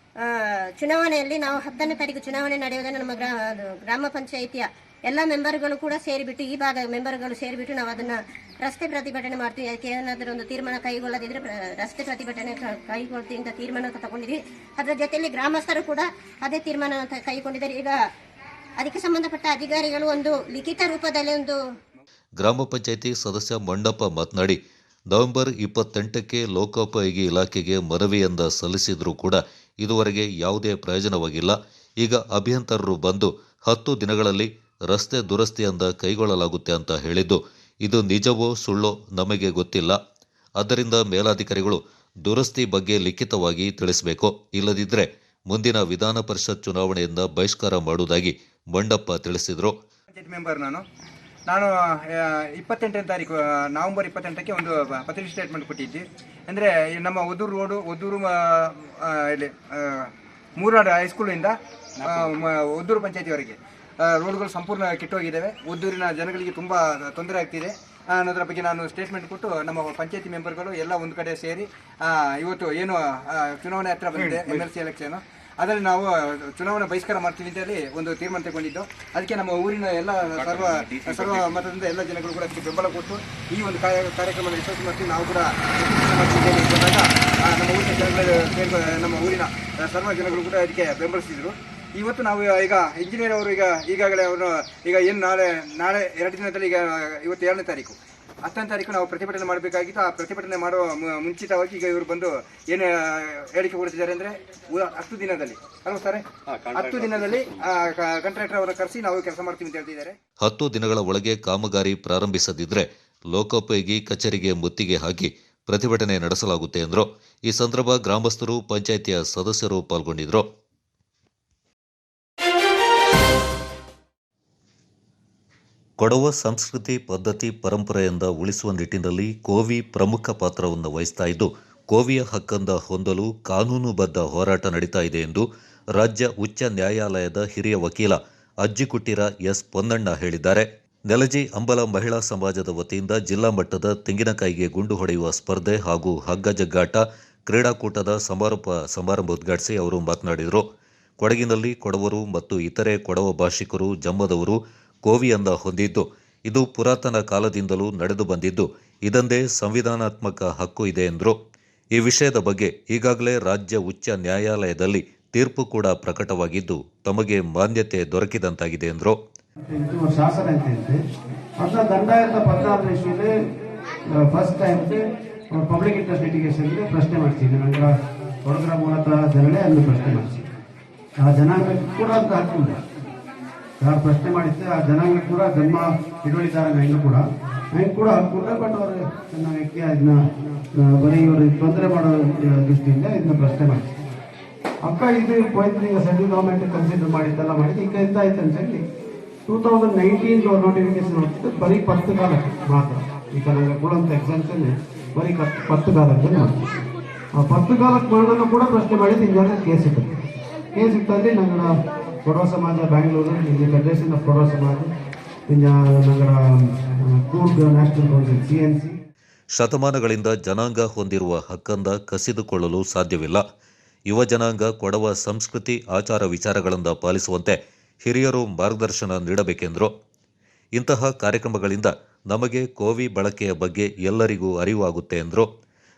ಚುನಾವಣೆಯಲ್ಲಿ ನಾವು 10ನೇ ತಾರೀಕು ಚುನಾವಣೆ ನಡೆಯುವುದನ್ನು ನಮ್ಮ ಗ್ರಾಮ ಪಂಚಾಯಿತಿಯ ಎಲ್ಲ ಮೆಂಬರ್ಗಳು ಕೂಡ ಸೇರಿಬಿಟ್ಟು ಈ ಭಾಗ ಮೆಂಬರ್ಗಳು ಸೇರಿಬಿಟ್ಟು ನಾವು ಅದನ್ನು ರಸ್ತೆ ಪ್ರತಿಭಟನೆ ಮಾಡ್ತೀವಿ. ಅದಕ್ಕೆ ಏನಾದರೂ ಒಂದು ತೀರ್ಮಾನ ಕೈಗೊಳ್ಳದಿದ್ದರೆ ರಸ್ತೆ ಪ್ರತಿಭಟನೆ ಕೈಗೊಳ್ತೀವಿ ಅಂತ ತೀರ್ಮಾನ ತಗೊಂಡಿದ್ವಿ. ಅದರ ಜೊತೆಯಲ್ಲಿ ಗ್ರಾಮಸ್ಥರು ಕೂಡ ಅದೇ ತೀರ್ಮಾನ ಕೈಗೊಂಡಿದ್ದಾರೆ. ಈಗ ಅದಕ್ಕೆ ಸಂಬಂಧಪಟ್ಟ ಅಧಿಕಾರಿಗಳು ಒಂದು ಲಿಖಿತ ರೂಪದಲ್ಲಿ ಒಂದು ಗ್ರಾಮ ಪಂಚಾಯಿತಿ ಸದಸ್ಯ ಮಂಡಪ್ಪ ಮಾತನಾಡಿ, ನವೆಂಬರ್ 28ಕ್ಕೆ ಲೋಕೋಪಯೋಗಿ ಇಲಾಖೆಗೆ ಮನವಿಯಿಂದ ಸಲ್ಲಿಸಿದ್ರೂ ಕೂಡ ಇದುವರೆಗೆ ಯಾವುದೇ ಪ್ರಯೋಜನವಾಗಿಲ್ಲ. ಈಗ ಅಭಿಯಂತರರು ಬಂದು 10 ದಿನಗಳಲ್ಲಿ ರಸ್ತೆ ದುರಸ್ತಿಯಿಂದ ಕೈಗೊಳ್ಳಲಾಗುತ್ತೆ ಅಂತ ಹೇಳಿದ್ದು, ಇದು ನಿಜವೋ ಸುಳ್ಳೋ ನಮಗೆ ಗೊತ್ತಿಲ್ಲ. ಆದ್ದರಿಂದ ಮೇಲಾಧಿಕಾರಿಗಳು ದುರಸ್ತಿ ಬಗ್ಗೆ ಲಿಖಿತವಾಗಿ ತಿಳಿಸಬೇಕು. ಇಲ್ಲದಿದ್ದರೆ ಮುಂದಿನ ವಿಧಾನ ಪರಿಷತ್ ಚುನಾವಣೆಯಿಂದ ಬಹಿಷ್ಕಾರ ಮಾಡುವುದಾಗಿ ಮಂಡಪ್ಪ ತಿಳಿಸಿದರು. ಮೆಂಬರ್ ನಾನು 28ನೇ ತಾರೀಕು ನವೆಂಬರ್ 28ಕ್ಕೆ ಒಂದು ಪತ್ರಿಕೆ ಸ್ಟೇಟ್ಮೆಂಟ್ ಕೊಟ್ಟಿದ್ದೆ. ಅಂದರೆ ನಮ್ಮ ಒದ್ದೂರು ರೋಡು, ಒದ್ದೂರು ಇಲ್ಲಿ ಮೂರಾಡು ಹೈಸ್ಕೂಲಿಂದ ಒದ್ದೂರು ಪಂಚಾಯತಿವರೆಗೆ ರೋಡ್ಗಳು ಸಂಪೂರ್ಣ ಕೆಟ್ಟೋಗಿದ್ದಾವೆ. ಒದ್ದೂರಿನ ಜನಗಳಿಗೆ ತುಂಬ ತೊಂದರೆ ಆಗ್ತಿದೆ ಅನ್ನೋದ್ರ ಬಗ್ಗೆ ನಾನು ಸ್ಟೇಟ್ಮೆಂಟ್ ಕೊಟ್ಟು ನಮ್ಮ ಪಂಚಾಯತಿ ಮೆಂಬರ್ಗಳು ಎಲ್ಲ ಒಂದು ಕಡೆ ಸೇರಿ ಇವತ್ತು ಏನು ಚುನಾವಣೆ ಹತ್ರ ಬಂದಿದೆ MLC ಎಲೆಕ್ಷನು, ಅದರಲ್ಲಿ ನಾವು ಚುನಾವಣೆ ಬಹಿಷ್ಕಾರ ಮಾಡ್ತೀವಿ ಅಂತ ಹೇಳಿ ಒಂದು ತೀರ್ಮಾನ ತಗೊಂಡಿದ್ದು. ಅದಕ್ಕೆ ನಮ್ಮ ಊರಿನ ಎಲ್ಲ ಸರ್ವ ಮತದಿಂದ ಎಲ್ಲ ಜನಗಳು ಕೂಡ ಅದಕ್ಕೆ ಬೆಂಬಲ ಕೊಟ್ಟು ಈ ಒಂದು ಕಾರ್ಯಕ್ರಮದ ಯಶಸ್ವಿ ಮಾಡ್ತೀವಿ. ನಾವು ಕೂಡ ಬಂದಾಗ ನಮ್ಮ ಊರಿನ ಜನಗಳು ನಮ್ಮ ಊರಿನ ಸರ್ವ ಜನಗಳು ಕೂಡ ಅದಕ್ಕೆ ಬೆಂಬಲಿಸಿದರು. ಇವತ್ತು ನಾವು ಈಗ ಇಂಜಿನಿಯರ್ ಅವರು ಈಗಾಗಲೇ ಅವರು ಈಗ ಏನು ನಾಳೆ 2 ದಿನದಲ್ಲಿ ಈಗ ಇವತ್ತು 7ನೇ ತಾರೀಕು 10ನೇ ತಾರೀಕು ನಾವು ಪ್ರತಿಭಟನೆ ಮಾಡಬೇಕಾಗಿತ್ತು. ಆ ಪ್ರತಿಭಟನೆ ಮಾಡುವ ಮುಂಚಿತವಾಗಿ ಈಗ ಇವರು ಬಂದು ಏನು ಹೇಳಿಕೆ ಕೊಡ್ತಿದ್ದಾರೆ ಅಂದರೆ 10 ದಿನದಲ್ಲಿ ಅಲ್ವಾ ಸರ್, 10 ದಿನದಲ್ಲಿ ಕಾಂಟ್ರಾಕ್ಟರ್ ಅವರನ್ನು ಕರೆಸಿ ನಾವು ಕೆಲಸ ಮಾಡ್ತೀವಿ ಅಂತ ಹೇಳ್ತಿದ್ದಾರೆ. 10 ದಿನಗಳ ಒಳಗೆ ಕಾಮಗಾರಿ ಪ್ರಾರಂಭಿಸದಿದ್ದರೆ ಲೋಕೋಪಯೋಗಿ ಕಚೇರಿಗೆ ಮುತ್ತಿಗೆ ಹಾಕಿ ಪ್ರತಿಭಟನೆ ನಡೆಸಲಾಗುತ್ತೆ ಎಂದರು. ಈ ಸಂದರ್ಭ ಗ್ರಾಮಸ್ಥರು, ಪಂಚಾಯಿತಿಯ ಸದಸ್ಯರು ಪಾಲ್ಗೊಂಡಿದ್ದರು. ಕೊಡವ ಸಂಸ್ಕೃತಿ, ಪದ್ಧತಿ, ಪರಂಪರೆಯಿಂದ ಉಳಿಸುವ ನಿಟ್ಟಿನಲ್ಲಿ ಕೋವಿ ಪ್ರಮುಖ ಪಾತ್ರವನ್ನು ವಹಿಸ್ತಾ ಇದ್ದು, ಕೋವಿಯ ಹಕ್ಕನ್ನು ಹೊಂದಲು ಕಾನೂನುಬದ್ಧ ಹೋರಾಟ ನಡೀತಾ ಇದೆ ಎಂದು ರಾಜ್ಯ ಉಚ್ಚ ನ್ಯಾಯಾಲಯದ ಹಿರಿಯ ವಕೀಲ ಅಜ್ಜಿಕುಟ್ಟಿರ ಎಸ್ ಪೊನ್ನಣ್ಣ ಹೇಳಿದ್ದಾರೆ. ನೆಲಜಿ ಅಂಬಲ ಮಹಿಳಾ ಸಮಾಜದ ವತಿಯಿಂದ ಜಿಲ್ಲಾ ಮಟ್ಟದ ತೆಂಗಿನಕಾಯಿಗೆ ಗುಂಡು ಹೊಡೆಯುವ ಸ್ಪರ್ಧೆ ಹಾಗೂ ಹಗ್ಗ ಜಗ್ಗಾಟ ಕ್ರೀಡಾಕೂಟದ ಸಮಾರಂಭ ಉದ್ಘಾಟಿಸಿ ಅವರು ಮಾತನಾಡಿದರು. ಕೊಡಗಿನಲ್ಲಿ ಕೊಡವರು ಮತ್ತು ಇತರೆ ಕೊಡವ ಭಾಷಿಕರು, ಜಮ್ಮದವರು ಕೋವಿಯನ್ನ ಹೊಂದಿದ್ದು, ಇದು ಪುರಾತನ ಕಾಲದಿಂದಲೂ ನಡೆದು ಬಂದಿದ್ದು, ಇದೊಂದೇ ಸಂವಿಧಾನಾತ್ಮಕ ಹಕ್ಕು ಇದೆ ಎಂದರು. ಈ ವಿಷಯದ ಬಗ್ಗೆ ಈಗಾಗಲೇ ರಾಜ್ಯ ಉಚ್ಚ ನ್ಯಾಯಾಲಯದಲ್ಲಿ ತೀರ್ಪು ಕೂಡ ಪ್ರಕಟವಾಗಿದ್ದು, ತಮಗೆ ಮಾನ್ಯತೆ ದೊರಕಿದಂತಾಗಿದೆ ಎಂದರು. ಶಾಸನ ಅಂತ ಇರುತ್ತೆ, ಅದನ್ನ 2016 ಫಸ್ಟ್ ಟೈಮ್ ಪಬ್ಲಿಕ್ ಇಂಟ್ರೆಸ್ಟ್ ಲಿಟಿಗೇಷನ್ಗೆ ಪ್ರಶ್ನೆ ಮಾಡ್ತೀನಿ. ನಂತರ ಕೊಡಗರ ಮೂಲತಃ ಜನರೇ ಅಲ್ಲಿ ಪ್ರಶ್ನೆ ಮಾಡಿಸಿ, ಆ ಜನಾಂಗಕ್ಕೆ ಕೂಡ ಅಂತ ಹಕ್ಕಿಲ್ಲ. ಯಾರು ಪ್ರಶ್ನೆ ಮಾಡಿದ್ದೆ ಆ ಜನಾಂಗ ಕೂಡ ಜನ್ಮ ಇಡುವಳಿದಾರ ಹೆಂಗೂ ಕೂಡ ಹಕ್ಕಿಲ್ಲ. ಬಟ್ ಅವರು ನನ್ನ ವ್ಯಕ್ತಿ ಅದನ್ನ ಬರೀ ಇವರು ತೊಂದರೆ ಮಾಡೋ ದೃಷ್ಟಿಯಿಂದ ಇದನ್ನ ಪ್ರಶ್ನೆ ಮಾಡಿಸಿ ಅಕ್ಕ ಇದು ಹೋಯ್ತು. ಈಗ ಸೆಂಟ್ರಲ್ ಗೌರ್ಮೆಂಟ್ ಕನ್ಸಿಡರ್ ಮಾಡಿದ್ದೆಲ್ಲ ಮಾಡಿದ್ದು ಈಗ ಎಂತ ಆಯ್ತು ಅಂತ ಹೇಳಿ 2019 ನೋಟಿಫಿಕೇಶನ್ ನೋಡ್ತಿದ್ದು ಬರೀ 10 ಕಾಲಕ್ಕೆ ಮಾತ್ರ. ಈಗ ನನಗೆ ಕೊಡುವಂಥ ಎಕ್ಸಾಮ್ಸನ್ ಬರೀ 10 ಕಾಲಕ್ಕೆ ಮಾಡ್ತೀವಿ. ಆ 10 ಕಾಲಕ್ಕೆ ಮಾಡೋದನ್ನು ಕೂಡ ಪ್ರಶ್ನೆ ಮಾಡಿದ್ದು ಹಿಂಗೆ ಕೇಸ್ ಇಟ್ಟಲ್ಲಿ ನನ್ನ ಕೊಡವ ಸಮಾಜ ಬ್ಯಾಂಗ್ಳೂರು, ಇಲ್ಲಿ ಫೆಡರೇಷನ್ ಆಫ್ ಕೊಡವ ಸಮಾಜ, ನಗರ ಕೂರ್ಗ್ ನ್ಯಾಷನಲ್ ಕೌನ್ಸಿಲ್ CNC. ಶತಮಾನಗಳಿಂದ ಜನಾಂಗ ಹೊಂದಿರುವ ಹಕ್ಕನ್ನು ಕಸಿದುಕೊಳ್ಳಲು ಸಾಧ್ಯವಿಲ್ಲ. ಯುವ ಜನಾಂಗ ಕೊಡವ ಸಂಸ್ಕೃತಿ, ಆಚಾರ ವಿಚಾರಗಳನ್ನು ಪಾಲಿಸುವಂತೆ ಹಿರಿಯರು ಮಾರ್ಗದರ್ಶನ ನೀಡಬೇಕೆಂದರು. ಇಂತಹ ಕಾರ್ಯಕ್ರಮಗಳಿಂದ ನಮಗೆ ಕೋವಿ ಬಳಕೆಯ ಬಗ್ಗೆ ಎಲ್ಲರಿಗೂ ಅರಿವಾಗುತ್ತೆ ಎಂದರು.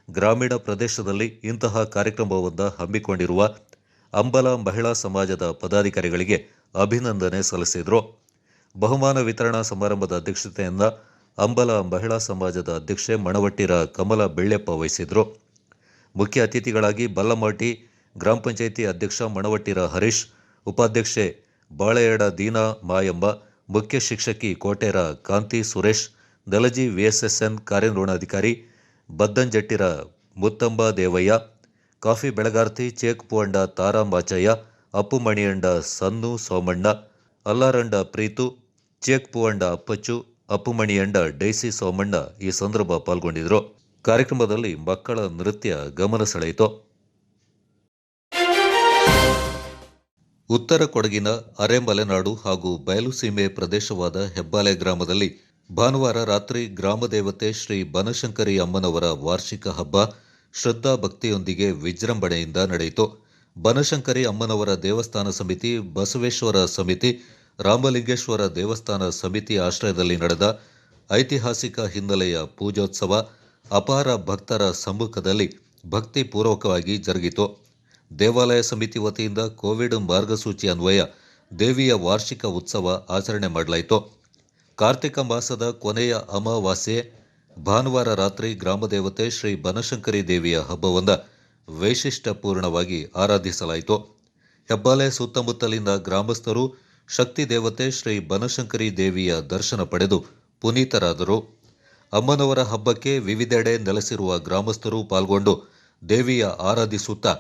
ಗ್ರಾಮೀಣ ಪ್ರದೇಶದಲ್ಲಿ ಇಂತಹ ಕಾರ್ಯಕ್ರಮವನ್ನು ಹಮ್ಮಿಕೊಂಡಿರುವ ಅಂಬಲ ಮಹಿಳಾ ಸಮಾಜದ ಪದಾಧಿಕಾರಿಗಳಿಗೆ ಅಭಿನಂದನೆ ಸಲ್ಲಿಸಿದರು. ಬಹುಮಾನ ವಿತರಣಾ ಸಮಾರಂಭದ ಅಧ್ಯಕ್ಷತೆಯನ್ನು ಅಂಬಲ ಮಹಿಳಾ ಸಮಾಜದ ಅಧ್ಯಕ್ಷೆ ಮಣವಟ್ಟಿರ ಕಮಲ ಬೆಳ್ಳೆಪ್ಪ ವಹಿಸಿದರು. ಮುಖ್ಯ ಅತಿಥಿಗಳಾಗಿ ಬಲ್ಲಮಾಟಿ ಗ್ರಾಮ ಪಂಚಾಯಿತಿ ಅಧ್ಯಕ್ಷ ಮಣವಟ್ಟಿರ ಹರೀಶ್, ಉಪಾಧ್ಯಕ್ಷೆ ಬಾಳೆಯಡ ದೀನಾ ಮಾಯಮ್ಮ, ಮುಖ್ಯ ಶಿಕ್ಷಕಿ ಕೋಟೇರ ಕಾಂತಿ ಸುರೇಶ್, ನೆಲಜಿ VSSN ಕಾರ್ಯನಿರ್ವಹಣಾಧಿಕಾರಿ ಬದ್ದಂಜಟ್ಟಿರ ಮುತ್ತಂಬ ದೇವಯ್ಯ, ಕಾಫಿ ಬೆಳಗಾರ್ತಿ ಚೇಕ್ಪುವಂಡ ತಾರಾ ಮಾಚಯ್ಯ, ಅಪ್ಪುಮಣಿಯಂಡ ಸನ್ನು ಸೋಮಣ್ಣ, ಅಲ್ಲಾರಂಡ ಪ್ರೀತು, ಚೇಕ್ಪುವಂಡ ಅಪ್ಪಚ್ಚು, ಅಪ್ಪುಮಣಿಯಂಡ ಡೈಸಿ ಸೋಮಣ್ಣ ಈ ಸಂದರ್ಭ ಪಾಲ್ಗೊಂಡಿದ್ದರು. ಕಾರ್ಯಕ್ರಮದಲ್ಲಿ ಮಕ್ಕಳ ನೃತ್ಯ ಗಮನ ಸೆಳೆಯಿತು. ಉತ್ತರ ಕೊಡಗಿನ ಅರೆಮಲೆನಾಡು ಹಾಗೂ ಬಯಲುಸೀಮೆ ಪ್ರದೇಶವಾದ ಹೆಬ್ಬಾಲೆ ಗ್ರಾಮದಲ್ಲಿ ಭಾನುವಾರ ರಾತ್ರಿ ಗ್ರಾಮದೇವತೆ ಶ್ರೀ ಬನಶಂಕರಿ ಅಮ್ಮನವರ ವಾರ್ಷಿಕ ಹಬ್ಬ ಶ್ರದ್ಧಾ ಭಕ್ತಿಯೊಂದಿಗೆ ವಿಜೃಂಭಣೆಯಿಂದ ನಡೆಯಿತು. ಬನಶಂಕರಿ ಅಮ್ಮನವರ ದೇವಸ್ಥಾನ ಸಮಿತಿ, ಬಸವೇಶ್ವರ ಸಮಿತಿ, ರಾಮಲಿಂಗೇಶ್ವರ ದೇವಸ್ಥಾನ ಸಮಿತಿ ಆಶ್ರಯದಲ್ಲಿ ನಡೆದ ಐತಿಹಾಸಿಕ ಹಿನ್ನೆಲೆಯ ಪೂಜೋತ್ಸವ ಅಪಾರ ಭಕ್ತರ ಸಮ್ಮುಖದಲ್ಲಿ ಭಕ್ತಿಪೂರ್ವಕವಾಗಿ ಜರುಗಿತು. ದೇವಾಲಯ ಸಮಿತಿ ವತಿಯಿಂದ ಕೋವಿಡ್ ಮಾರ್ಗಸೂಚಿ ಅನ್ವಯ ದೇವಿಯ ವಾರ್ಷಿಕ ಉತ್ಸವ ಆಚರಣೆ ಮಾಡಲಾಯಿತು. ಕಾರ್ತಿಕ ಮಾಸದ ಕೊನೆಯ ಅಮಾವಾಸ್ಯೆ ಭಾನುವಾರ ರಾತ್ರಿ ಗ್ರಾಮದೇವತೆ ಶ್ರೀ ಬನಶಂಕರಿ ದೇವಿಯ ಹಬ್ಬವನ್ನು ವೈಶಿಷ್ಟ್ಯಪೂರ್ಣವಾಗಿ ಆರಾಧಿಸಲಾಯಿತು. ಹೆಬ್ಬಾಲೆ ಸುತ್ತಮುತ್ತಲಿನ ಗ್ರಾಮಸ್ಥರು ಶಕ್ತಿ ದೇವತೆ ಶ್ರೀ ಬನಶಂಕರಿ ದೇವಿಯ ದರ್ಶನ ಪಡೆದು ಪುನೀತರಾದರು. ಅಮ್ಮನವರ ಹಬ್ಬಕ್ಕೆ ವಿವಿಧೆಡೆ ನೆಲೆಸಿರುವ ಗ್ರಾಮಸ್ಥರು ಪಾಲ್ಗೊಂಡು ದೇವಿಯ ಆರಾಧಿಸುತ್ತಾ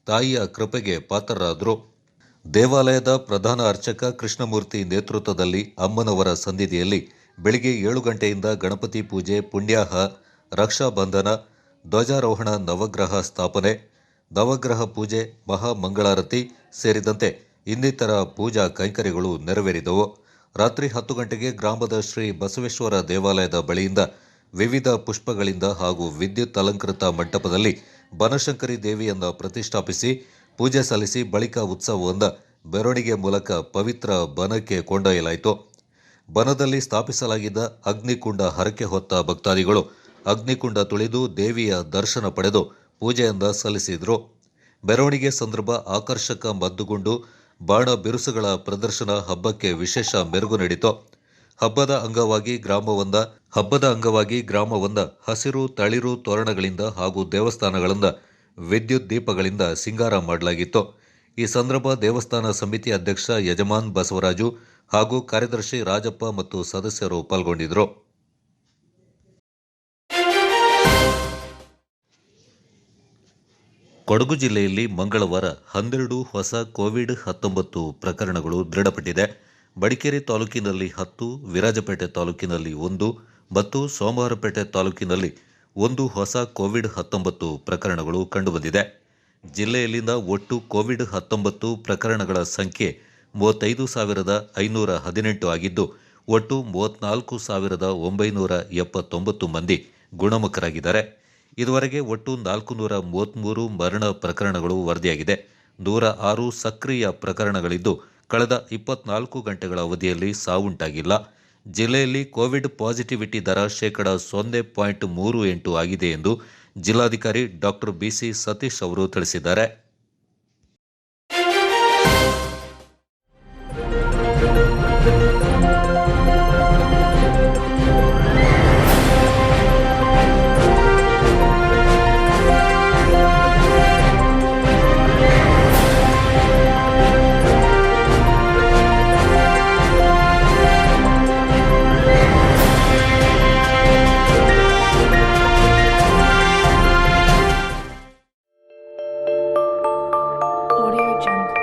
ತಾಯಿಯ ಕೃಪೆಗೆ ಪಾತ್ರರಾದರು. ದೇವಾಲಯದ ಪ್ರಧಾನ ಅರ್ಚಕ ಕೃಷ್ಣಮೂರ್ತಿ ನೇತೃತ್ವದಲ್ಲಿ ಅಮ್ಮನವರ ಸನ್ನಿಧಿಯಲ್ಲಿ ಬೆಳಿಗ್ಗೆ 7 ಗಂಟೆಯಿಂದ ಗಣಪತಿ ಪೂಜೆ, ಪುಣ್ಯಾಹ, ರಕ್ಷಾಬಂಧನ, ಧ್ವಜಾರೋಹಣ, ನವಗ್ರಹ ಸ್ಥಾಪನೆ, ನವಗ್ರಹ ಪೂಜೆ, ಮಹಾಮಂಗಳಾರತಿ ಸೇರಿದಂತೆ ಇನ್ನಿತರ ಪೂಜಾ ಕೈಂಕರ್ಯಗಳು ನೆರವೇರಿದವು. ರಾತ್ರಿ 10 ಗಂಟೆಗೆ ಗ್ರಾಮದ ಶ್ರೀ ಬಸವೇಶ್ವರ ದೇವಾಲಯದ ಬಳಿಯಿಂದ ವಿವಿಧ ಪುಷ್ಪಗಳಿಂದ ಹಾಗೂ ವಿದ್ಯುತ್ ಅಲಂಕೃತ ಮಂಟಪದಲ್ಲಿ ಬನಶಂಕರಿ ದೇವಿಯನ್ನು ಪ್ರತಿಷ್ಠಾಪಿಸಿ ಪೂಜೆ ಸಲ್ಲಿಸಿ ಬಳಿಕ ಉತ್ಸವವನ್ನು ಮೆರವಣಿಗೆ ಮೂಲಕ ಪವಿತ್ರ ಬನಕ್ಕೆ ಕೊಂಡೊಯ್ಯಲಾಯಿತು. ಬನದಲ್ಲಿ ಸ್ಥಾಪಿಸಲಾಗಿದ್ದ ಅಗ್ನಿಕುಂಡ ಹರಕೆ ಹೊತ್ತ ಭಕ್ತಾದಿಗಳು ಅಗ್ನಿಕುಂಡ ತುಳಿದು ದೇವಿಯ ದರ್ಶನ ಪಡೆದು ಪೂಜೆಯಿಂದ ಸಲ್ಲಿಸಿದರು. ಮೆರವಣಿಗೆ ಸಂದರ್ಭ ಆಕರ್ಷಕ ಮದ್ದುಗುಂಡು, ಬಾಣ ಬಿರುಸುಗಳ ಪ್ರದರ್ಶನ ಹಬ್ಬಕ್ಕೆ ವಿಶೇಷ ಮೆರುಗು ನೀಡಿತು. ಹಬ್ಬದ ಅಂಗವಾಗಿ ಗ್ರಾಮವನ್ನ ಹಸಿರು ತಳಿರು ತೋರಣಗಳಿಂದ ಹಾಗೂ ದೇವಸ್ಥಾನಗಳಿಂದ ವಿದ್ಯುತ್ ದೀಪಗಳಿಂದ ಸಿಂಗಾರ ಮಾಡಲಾಗಿತ್ತು. ಈ ಸಂದರ್ಭ ದೇವಸ್ಥಾನ ಸಮಿತಿ ಅಧ್ಯಕ್ಷ ಯಜಮಾನ್ ಬಸವರಾಜು ಹಾಗೂ ಕಾರ್ಯದರ್ಶಿ ರಾಜಪ್ಪ ಮತ್ತು ಸದಸ್ಯರು ಪಾಲ್ಗೊಂಡಿದ್ದರು. ಕೊಡಗು ಜಿಲ್ಲೆಯಲ್ಲಿ ಮಂಗಳವಾರ 12 ಹೊಸ ಕೋವಿಡ್-19 ಪ್ರಕರಣಗಳು ದೃಢಪಟ್ಟಿದೆ. ಮಡಿಕೇರಿ ತಾಲೂಕಿನಲ್ಲಿ 10, ವಿರಾಜಪೇಟೆ ತಾಲೂಕಿನಲ್ಲಿ 1 ಮತ್ತು ಸೋಮವಾರಪೇಟೆ ತಾಲೂಕಿನಲ್ಲಿ 1 ಹೊಸ ಕೋವಿಡ್-19 ಪ್ರಕರಣಗಳು ಕಂಡುಬಂದಿದೆ. ಜಿಲ್ಲೆಯಲ್ಲಿನ ಒಟ್ಟು ಕೋವಿಡ್-19 ಪ್ರಕರಣಗಳ ಸಂಖ್ಯೆ 35,518 ಆಗಿದ್ದು, ಒಟ್ಟು 34,979 ಮಂದಿ ಗುಣಮುಖರಾಗಿದ್ದಾರೆ. ಇದುವರೆಗೆ ಒಟ್ಟು 433 ಮರಣ ಪ್ರಕರಣಗಳು ವರದಿಯಾಗಿದೆ. 106 ಸಕ್ರಿಯ ಪ್ರಕರಣಗಳಿದ್ದು, ಕಳೆದ 24 ಗಂಟೆಗಳ ಅವಧಿಯಲ್ಲಿ ಸಾವುಂಟಾಗಿಲ್ಲ. ಜಿಲ್ಲೆಯಲ್ಲಿ ಕೋವಿಡ್ ಪಾಸಿಟಿವಿಟಿ ದರ 0.38 ಆಗಿದೆ ಎಂದು ಜಿಲ್ಲಾಧಿಕಾರಿ ಡಾಕ್ಟರ್ ಬಿಸಿ ಸತೀಶ್ ಅವರು ತಿಳಿಸಿದ್ದಾರೆ. Audio Jungle.